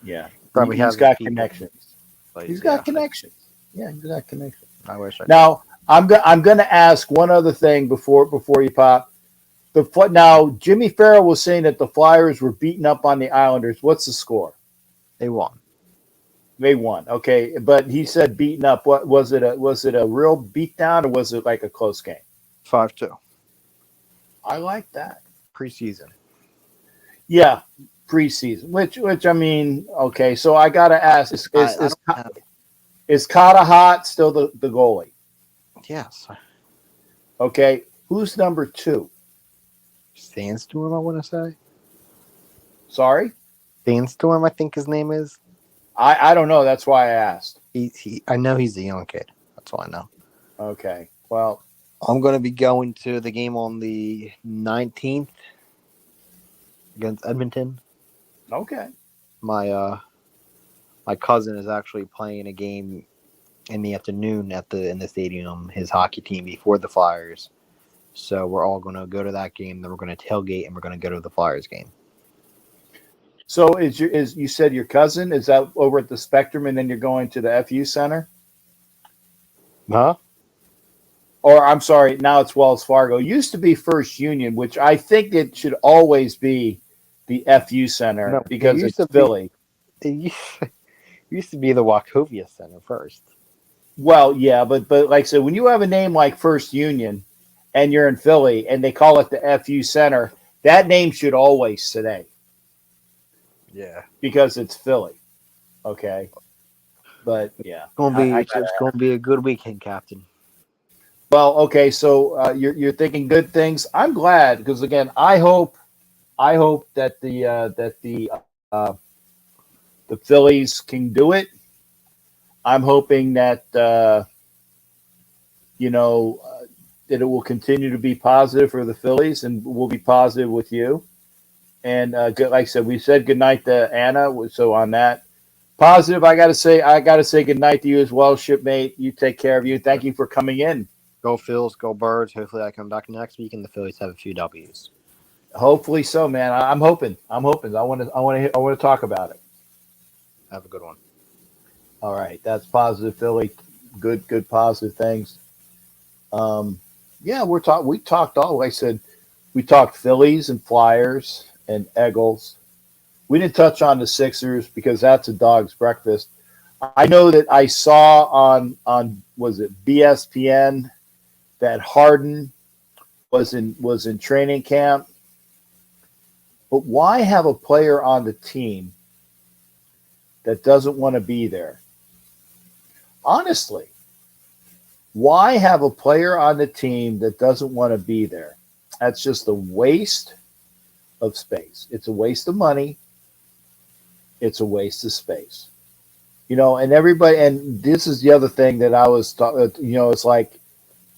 Yeah. probably he's has got people, connections. but, He's got connections. Yeah, he's got connections. I wish I Now, I'm going to ask one other thing before you pop. Now, Jimmy Farrell was saying that the Flyers were beaten up on the Islanders. What's the score? They won. They won. Okay, but he said beaten up. What was it? Was it a real beatdown, or was it like a close game? 5-2. I like that. Preseason. Yeah, preseason. Which I mean, okay. So I gotta ask: Is Kata Hot still the goalie? Yes. Okay, who's number 2? Sandstorm, I want to say. Sorry, Sandstorm, I think his name is. I don't know. That's why I asked. I know he's a young kid. That's all I know. Okay, well, I'm going to be going to the game on the 19th against Edmonton. okay. My cousin is actually playing a game in the afternoon in the stadium, his hockey team before the Flyers. So we're all going to go to that game. Then we're going to tailgate and we're going to go to the Flyers game. So is you said your cousin, is that over at the Spectrum, and then you're going to the FU Center? Huh? Or I'm sorry, now it's Wells Fargo. It used to be First Union, which I think it should always be the FU Center because it's Philly. It used to be the Wachovia Center first. Well, yeah, but like I said, when you have a name like First Union and you're in Philly and they call it the FU Center, that name should always stay. Yeah. Because it's Philly. Okay, but yeah, It's gonna be a good weekend, Captain. well, okay. So you're thinking good things. I'm glad because again, I hope that the Phillies can do it. I'm hoping that you know that it will continue to be positive for the Phillies and will be positive with you. And like I said, we said goodnight to Anna. So on that positive, I gotta say goodnight to you as well, shipmate. You take care of you. Thank you for coming in. Go Phils, go Birds. Hopefully, I come back next week and the Phillies have a few W's. Hopefully so, man. I'm hoping. I'm hoping. I want to talk about it. Have a good one. All right, that's positive, Philly. Good, positive things. Yeah, we talked all. Like I said, we talked Phillies and Flyers and Eagles. We didn't touch on the Sixers because that's a dog's breakfast. I know that I saw on was it BSPN that Harden was in training camp. But why have a player on the team that doesn't want to be there? Honestly, why have a player on the team that doesn't want to be there? That's just a waste of space. It's a waste of money. It's a waste of space. And everybody, and this is the other thing that I was, it's like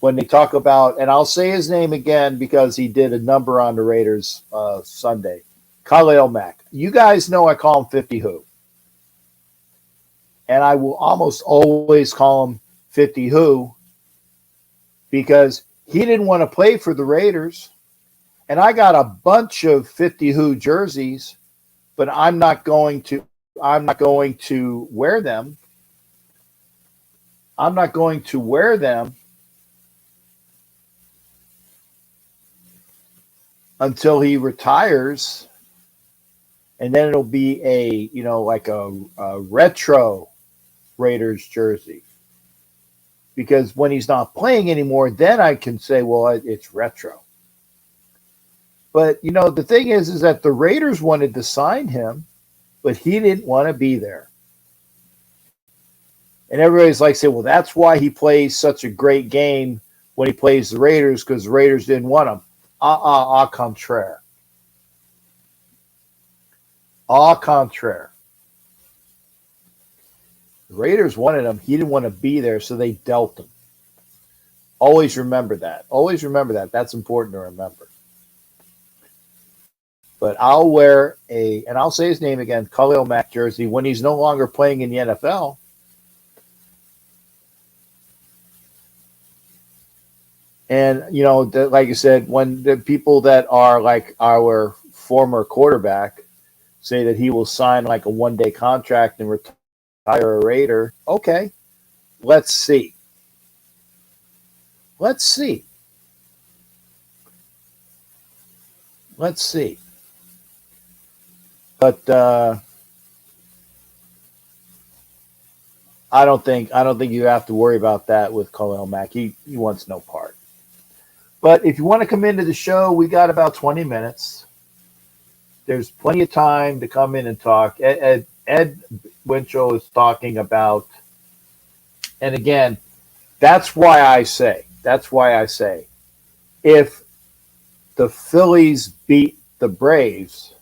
when they talk about, and I'll say his name again because he did a number on the Raiders Sunday, Khalil Mack. You guys know I call him 50 Who. And I will almost always call him 50 Who because he didn't want to play for the Raiders. And I got a bunch of 50 Who jerseys, but I'm not going to wear them. I'm not going to wear them until he retires. And then it'll be like a retro Raiders jersey. Because when he's not playing anymore, then I can say, well, it's retro. But, the thing is that the Raiders wanted to sign him, but he didn't want to be there. And everybody's like, say, well, that's why he plays such a great game when he plays the Raiders, because the Raiders didn't want him. Au contraire. Au contraire. The Raiders wanted him. He didn't want to be there, so they dealt him. Always remember that. Always remember that. That's important to remember. But I'll wear and I'll say his name again, Khalil Mack jersey when he's no longer playing in the NFL. And, like I said, when the people that are like our former quarterback say that he will sign like a one-day contract and retire a Raider, okay, let's see. Let's see. Let's see. But I don't think you have to worry about that with Khalil Mack. He wants no part. But if you want to come into the show, we got about 20 minutes. There's plenty of time to come in and talk. Ed Winchell is talking about, and again, that's why I say, if the Phillies beat the Braves,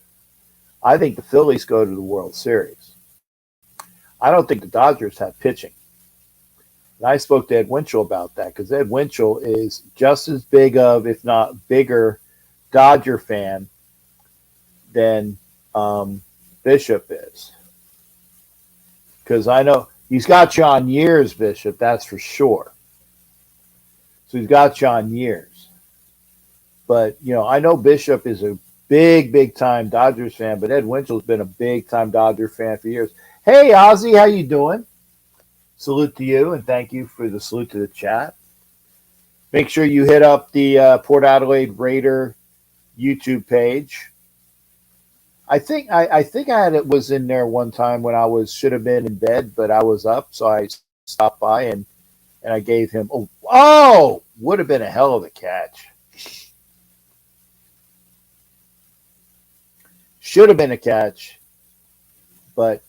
I think the Phillies go to the World Series. I don't think the Dodgers have pitching. And I spoke to Ed Winchell about that because Ed Winchell is just as big of, if not bigger, Dodger fan than Bishop is. Because I know he's got you on years, Bishop, that's for sure. So he's got you on years. But, I know Bishop is a big time Dodgers fan, but Ed Winchell's been a big time Dodger fan for years. Hey, Ozzy, how you doing? Salute to you, and thank you for the salute to the chat. Make sure you hit up the Port Adelaide Raider YouTube page. I think I had it was in there one time when I should have been in bed, but I was up, so I stopped by and I gave him. Oh, would have been a hell of a catch. Should have been a catch. but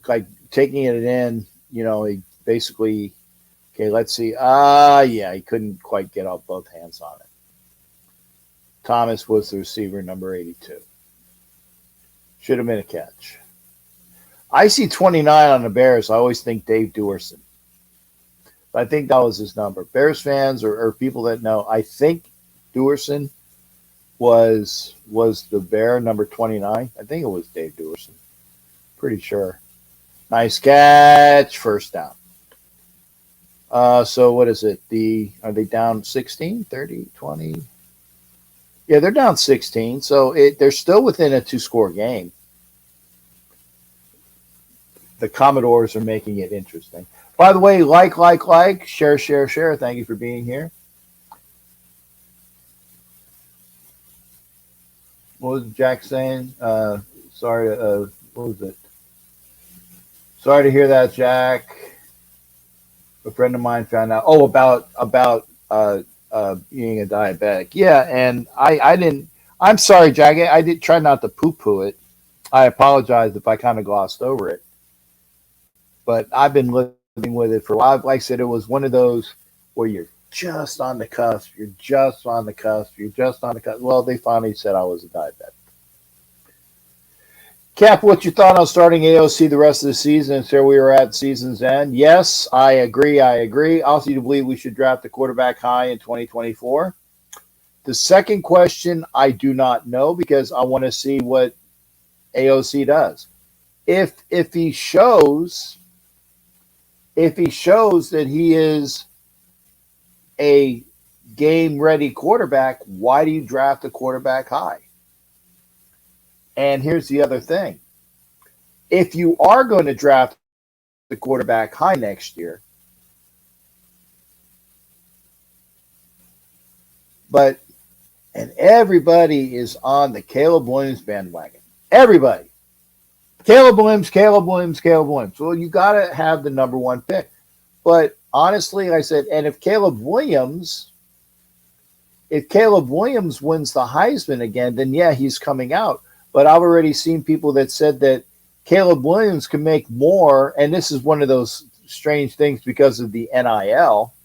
like taking it in, he basically, okay, let's see. Yeah, he couldn't quite get up both hands on it. Thomas was the receiver, number 82. Should have been a catch. I see 29 on the Bears. I always think Dave Duerson. I think that was his number. Bears fans or people that know, I think Duerson was the Bear, number 29. I think it was Dave Duerson. Pretty sure. Nice catch, first down. So what is it? Are they down 16, 30, 20? Yeah, they're down 16. So they're still within a 2-score game. The Commodores are making it interesting. By the way, like, share. Thank you for being here. What was Jack saying? Sorry. What was it? Sorry to hear that, Jack. A friend of mine found out. Oh, about being a diabetic. Yeah, and I didn't. I'm sorry, Jack. I did try not to poo-poo it. I apologize if I kind of glossed over it. But I've been living with it for a while. Like I said, it was one of those where you're just on the cusp. You're just on the cusp. Well, they finally said I was a diabetic. Cap, what's your thought on starting AOC the rest of the season until we were at season's end? Yes, I agree. Also, you believe we should draft a quarterback high in 2024? The second question, I do not know because I want to see what AOC does. If he shows that he is a game-ready quarterback, why do you draft a quarterback high? And here's the other thing. If you are going to draft the quarterback high next year, and everybody is on the Caleb Williams bandwagon. Everybody. Caleb Williams. Well, you got to have the number one pick. But honestly, I said, and if Caleb Williams wins the Heisman again, then yeah, he's coming out. But I've already seen people that said that Caleb Williams can make more, and this is one of those strange things because of the NIL,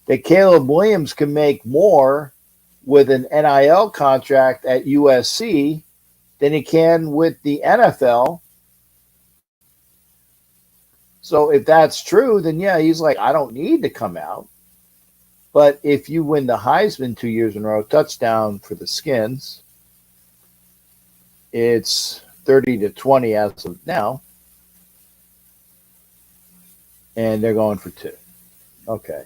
that Caleb Williams can make more with an NIL contract at USC than he can with the NFL. So if that's true, then yeah, he's like, I don't need to come out. But if you win the Heisman 2 years in a row, touchdown for the Skins, it's 30-20 as of now. And they're going for 2. Okay.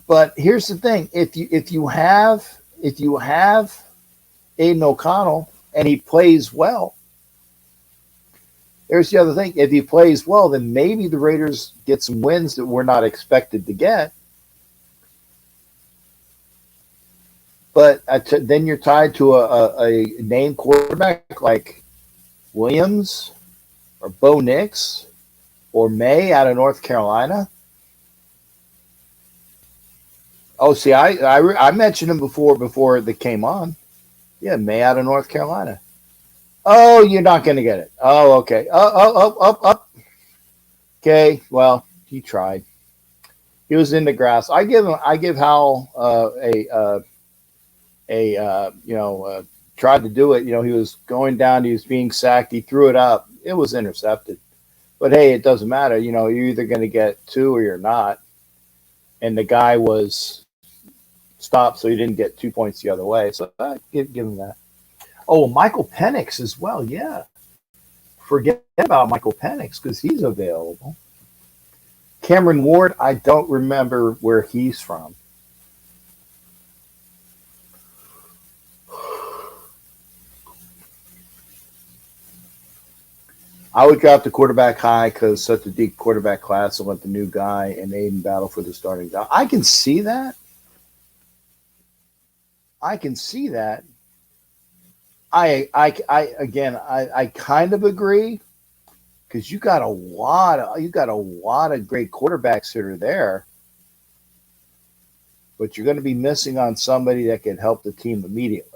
But here's the thing. If you have Aiden O'Connell and he plays well, here's the other thing. If he plays well, then maybe the Raiders get some wins that we're not expected to get. But then you're tied to a named quarterback like Williams or Bo Nix or May out of North Carolina. Oh, see, I mentioned him before they came on. Yeah, May out of North Carolina. Oh, you're not going to get it. Oh, okay. Up. Okay, well, he tried. He was in the grass. I give Howell tried to do it. He was going down. He was being sacked. He threw it up. It was intercepted. But hey, it doesn't matter. You're either going to get 2 or you're not. And the guy was stopped, so he didn't get 2 points the other way. So give him that. Oh, Michael Penix as well. Yeah. Forget about Michael Penix because he's available. Cameron Ward, I don't remember where he's from. I would draft the quarterback high because such a deep quarterback class will let the new guy and Aiden battle for the starting job. I can see that. I kind of agree because you got a lot of great quarterbacks that are there, but you're going to be missing on somebody that can help the team immediately.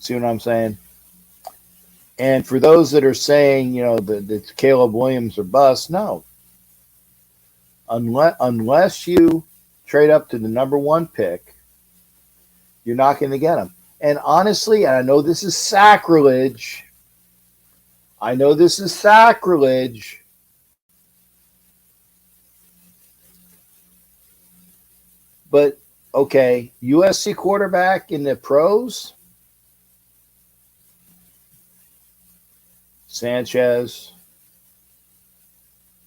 See what I'm saying? And for those that are saying, that Caleb Williams or bust, no. Unless you trade up to the number one pick, you're not going to get him. And honestly, and I know this is sacrilege. But okay, USC quarterback in the pros, Sanchez,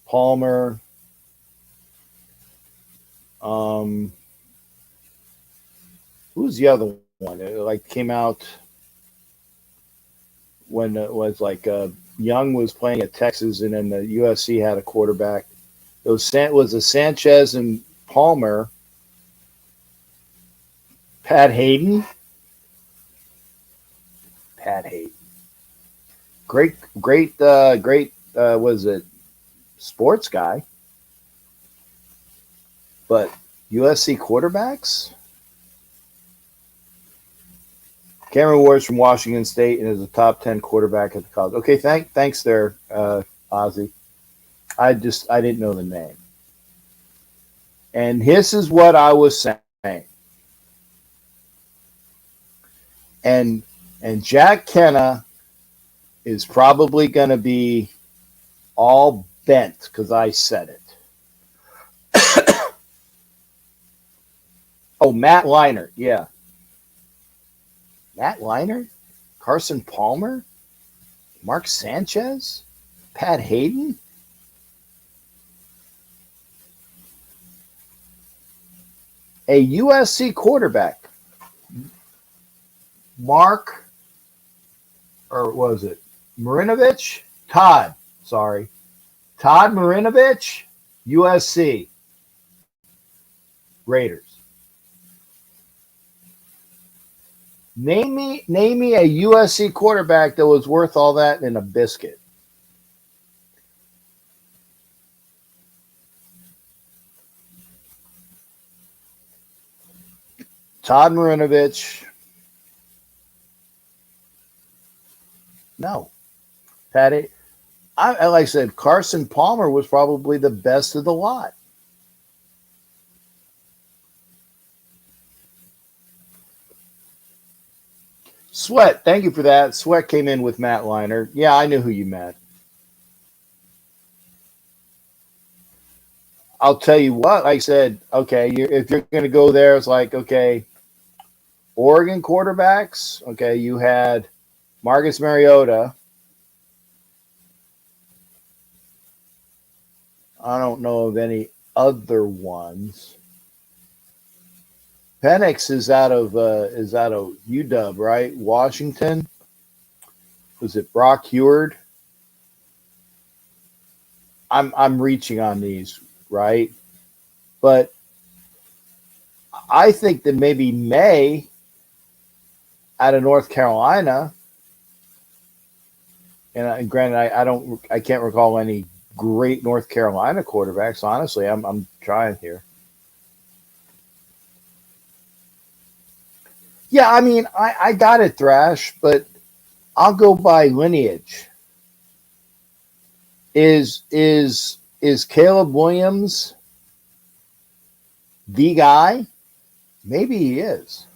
Palmer, who's the other one? It like came out when it was like Young was playing at Texas, and then the USC had a quarterback. It was a Sanchez and Palmer. Pat Hayden. Great, was it sports guy? But USC quarterbacks? Cameron Ward's from Washington State and is a top 10 quarterback at the college. Okay, thanks there, Ozzy. I didn't know the name. And this is what I was saying. And Jack Kenna is probably going to be all bent because I said it. Oh, Matt Leinart. Yeah. Matt Leinart? Carson Palmer? Mark Sanchez? Pat Hayden? A USC quarterback. Mark, or was it Marinovich? Todd Marinovich, USC Raiders. Name me a USC quarterback that was worth all that in a biscuit. Todd Marinovich. No. Patty. Like I said, Carson Palmer was probably the best of the lot. Sweat, thank you for that. Sweat came in with Matt Leinart. Yeah, I knew who you meant. I'll tell you what, like I said, okay, if you're going to go there, it's like, okay, Oregon quarterbacks, okay, you had Marcus Mariota. I don't know of any other ones. Penix is out of UW, right? Washington. Was it Brock Heward? I'm reaching on these, right? But I think that maybe May out of North Carolina, and granted, I can't recall any great North Carolina quarterbacks. Honestly, I'm trying here. Yeah, I mean, I got it, Thrash, but I'll go by lineage. Is Caleb Williams the guy? Maybe he is.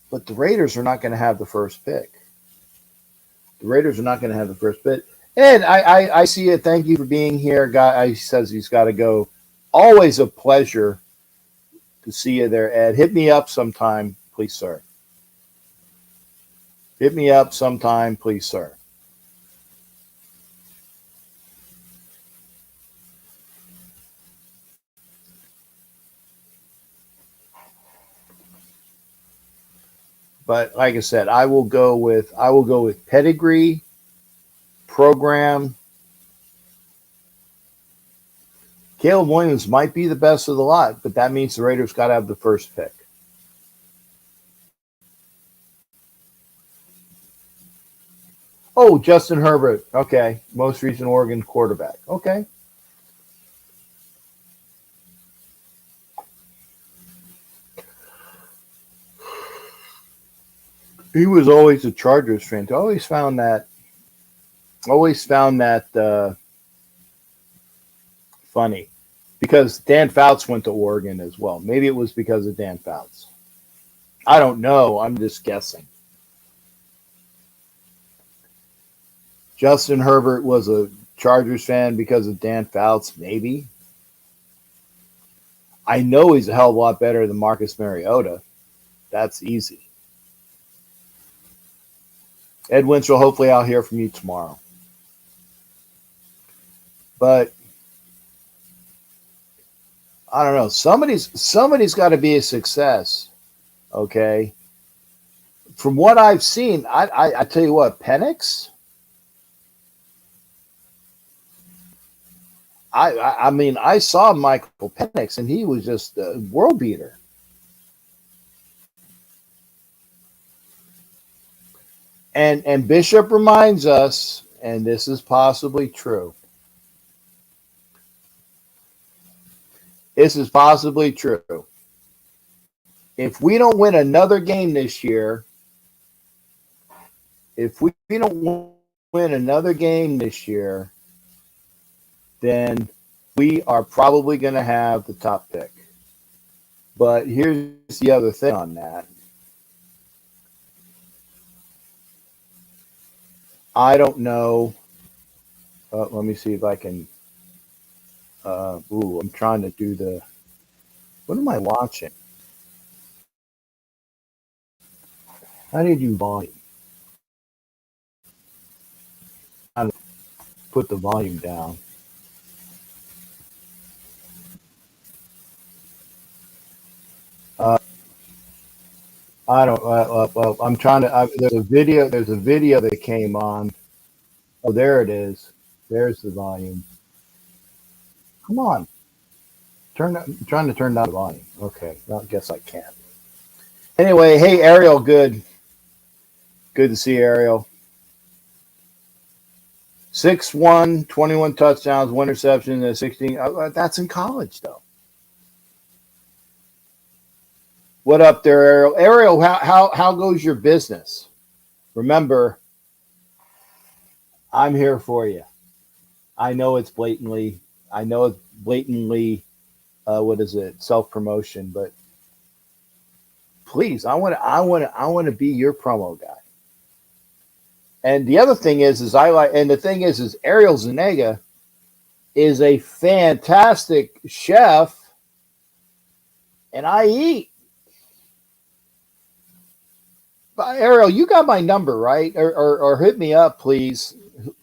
But the Raiders are not going to have the first pick. Ed, I see it. Thank you for being here. Guy says he's got to go. Always a pleasure to see you there, Ed. Hit me up sometime, please, sir. But like I said, I will go with pedigree, program. Caleb Williams might be the best of the lot, but that means the Raiders got to have the first pick. Oh, Justin Herbert. Okay. Most recent Oregon quarterback. Okay. He was always a Chargers fan. I always found that funny because Dan Fouts went to Oregon as well. Maybe it was because of Dan Fouts. I don't know. I'm just guessing. Justin Herbert was a Chargers fan because of Dan Fouts, maybe. I know he's a hell of a lot better than Marcus Mariota. That's easy. Ed Winchell, hopefully I'll hear from you tomorrow. But I don't know. Somebody's got to be a success. Okay. From what I've seen, I tell you what, Penix. I mean, I saw Michael Penix, and he was just a world beater. And Bishop reminds us, and this is possibly true. This is possibly true. If we don't win another game this year, then we are probably going to have the top pick. But here's the other thing on that. I don't know. Let me see if I can. I'm trying to do the. What am I watching? How do you do volume? I'm put the volume down. I don't. Well, I'm trying to. There's a video. There's a video that came on. Oh, there it is. There's the volume. Come on. I'm trying to turn down the volume. Okay. Well, I guess I can't. Anyway, hey Ariel, good to see Ariel. 6'1", 21 touchdowns, 1 interception, and 16. That's in college though. What up there, Ariel? Ariel, how goes your business? Remember, I'm here for you. I know it's blatantly self-promotion, but please, I want to be your promo guy. And the other thing is Ariel Zanega is a fantastic chef, and I eat. But Ariel, you got my number, right? Or hit me up, please.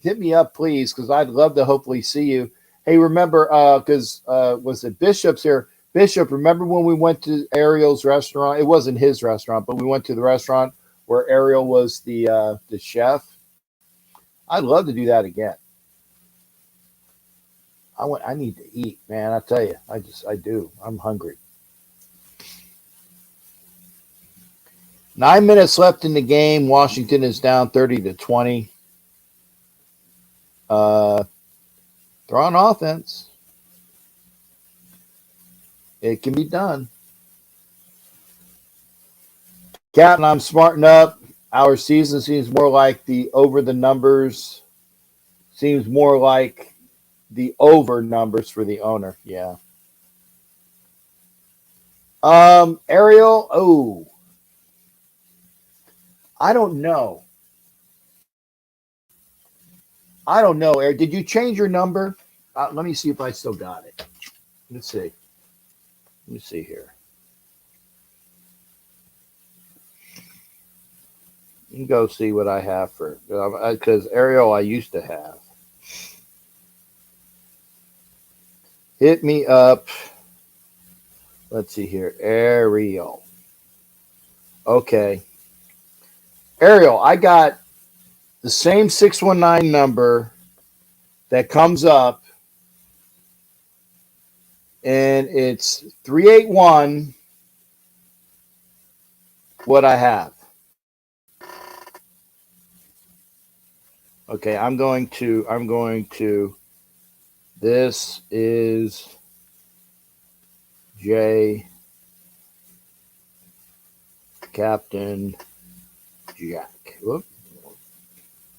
Hit me up, please, because I'd love to hopefully see you. Hey, remember, because was it Bishop's here? Bishop, remember when we went to Ariel's restaurant? It wasn't his restaurant, but we went to the restaurant where Ariel was the chef. I'd love to do that again. I need to eat, man. I tell you, I do. I'm hungry. 9 minutes left in the game. Washington is down 30-20. They're on offense. It can be done. Captain, I'm smarting up. Our season seems more like the over the numbers. Seems more like the over numbers for the owner. Yeah. Ariel, I don't know. Eric, did you change your number? Let me see if I still got it. Let's see. Let me see here. You can go see what I have for, because Ariel I used to have. Hit me up. Let's see here. Ariel. Okay. Ariel, I got the same 619 number that comes up, and it's 381 what I have. Okay, I'm going to, this is J Captain Jack. Whoop.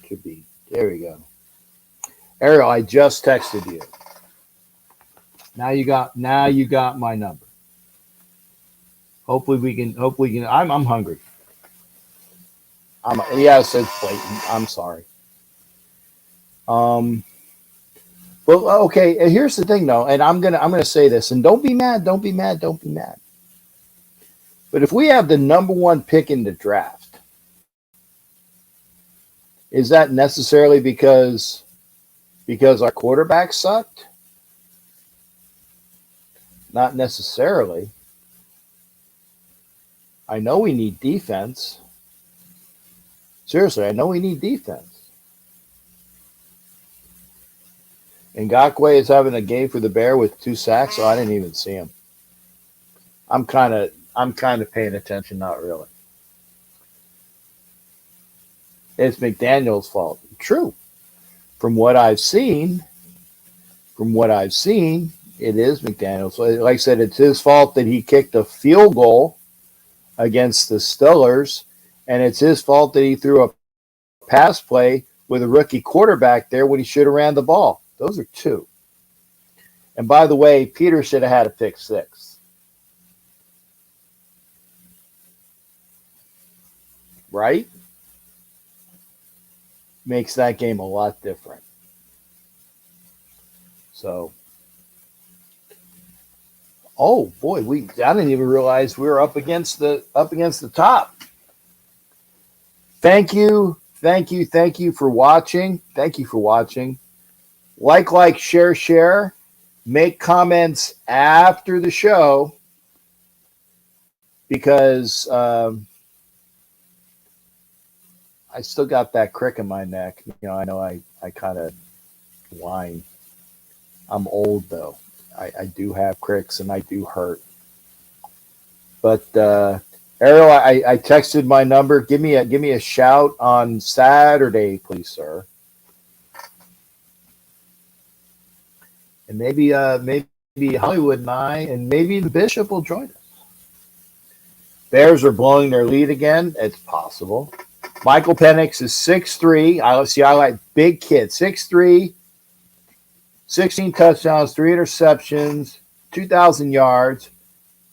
Should be. There we go. Ariel, I just texted you. Now you got my number. Hopefully we can I'm hungry. Yes, it's blatant. I'm sorry. Well, okay, here's the thing though, and I'm gonna say this, and don't be mad. But if we have the number one pick in the draft, is that necessarily because our quarterback sucked? Not necessarily. I know we need defense. Seriously, I know we need defense. Ngakoue is having a game for the Bear with 2 sacks, so I didn't even see him. I'm kind of paying attention, not really. It's McDaniel's fault. True. From what I've seen, it is McDaniel's. Like I said, it's his fault that he kicked a field goal against the Steelers, and it's his fault that he threw a pass play with a rookie quarterback there when he should have ran the ball. Those are 2. And by the way, Peter should have had a pick 6. Right? Makes that game a lot different. So, oh boy, I didn't even realize we were up against the top. Thank you for watching. Thank you for watching. Like, share. Make comments after the show because I still got that crick in my neck. I know I kind of whine. I'm old though. I do have cricks and I do hurt. But Ariel, I texted my number. Give me a shout on Saturday, please, sir. And maybe Hollywood and I, and maybe the Bishop will join us. Bears are blowing their lead again. It's possible. Michael Penix is 6'3". I like big kid. 6'3", 16 touchdowns, 3 interceptions, 2,000 yards.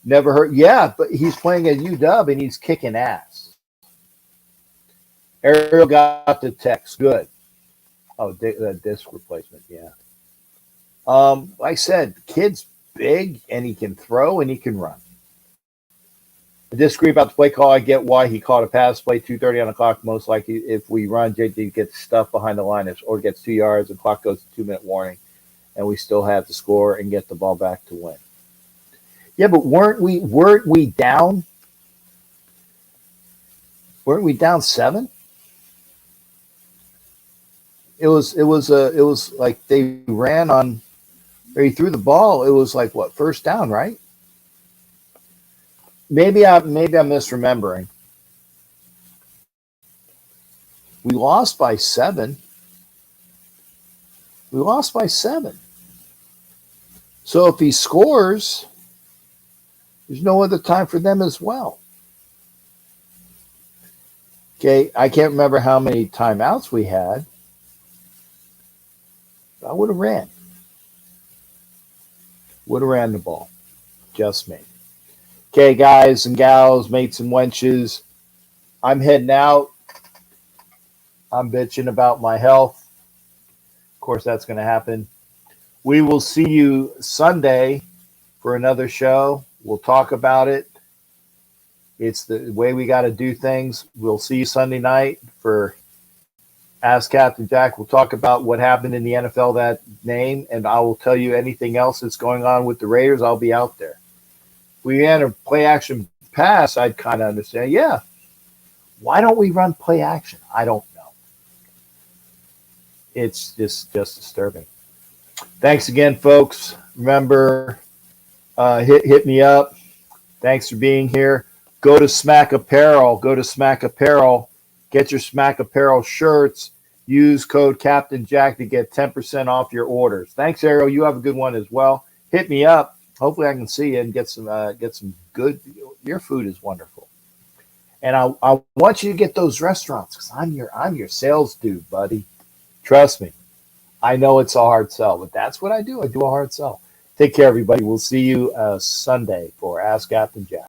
Never hurt. Yeah, but he's playing at UW and he's kicking ass. Ariel got the text. Good. Oh, the disc replacement. Yeah. Like I said, the kid's big and he can throw and he can run. I disagree about the play call. I get why he caught a pass play 2:30 on the clock. Most likely, if we run, JD gets stuffed behind the line or gets 2 yards. The clock goes to 2-minute warning, and we still have to score and get the ball back to win. Yeah, but weren't we down? Weren't we down 7? It was like they ran on, or he threw the ball. It was like what, first down, right? Maybe I'm misremembering. We lost by 7. So if he scores, there's no other time for them as well. Okay, I can't remember how many timeouts we had. I would have ran. Would have ran the ball. Just me. Okay, guys and gals, mates and wenches, I'm heading out. I'm bitching about my health. Of course, that's going to happen. We will see you Sunday for another show. We'll talk about it. It's the way we got to do things. We'll see you Sunday night for Ask Captain Jack. We'll talk about what happened in the NFL that name, and I will tell you anything else that's going on with the Raiders. I'll be out there. If we had a play action pass, I'd kind of understand. Yeah. Why don't we run play action? I don't know. It's just disturbing. Thanks again, folks. Remember, hit me up. Thanks for being here. Go to Smack Apparel. Get your Smack Apparel shirts. Use code Captain Jack to get 10% off your orders. Thanks, Ariel. You have a good one as well. Hit me up. Hopefully I can see you and get some good. Your food is wonderful. And I want you to get those restaurants because I'm your sales dude, buddy. Trust me. I know it's a hard sell, but that's what I do. I do a hard sell. Take care, everybody. We'll see you Sunday for Ask Captain Jack.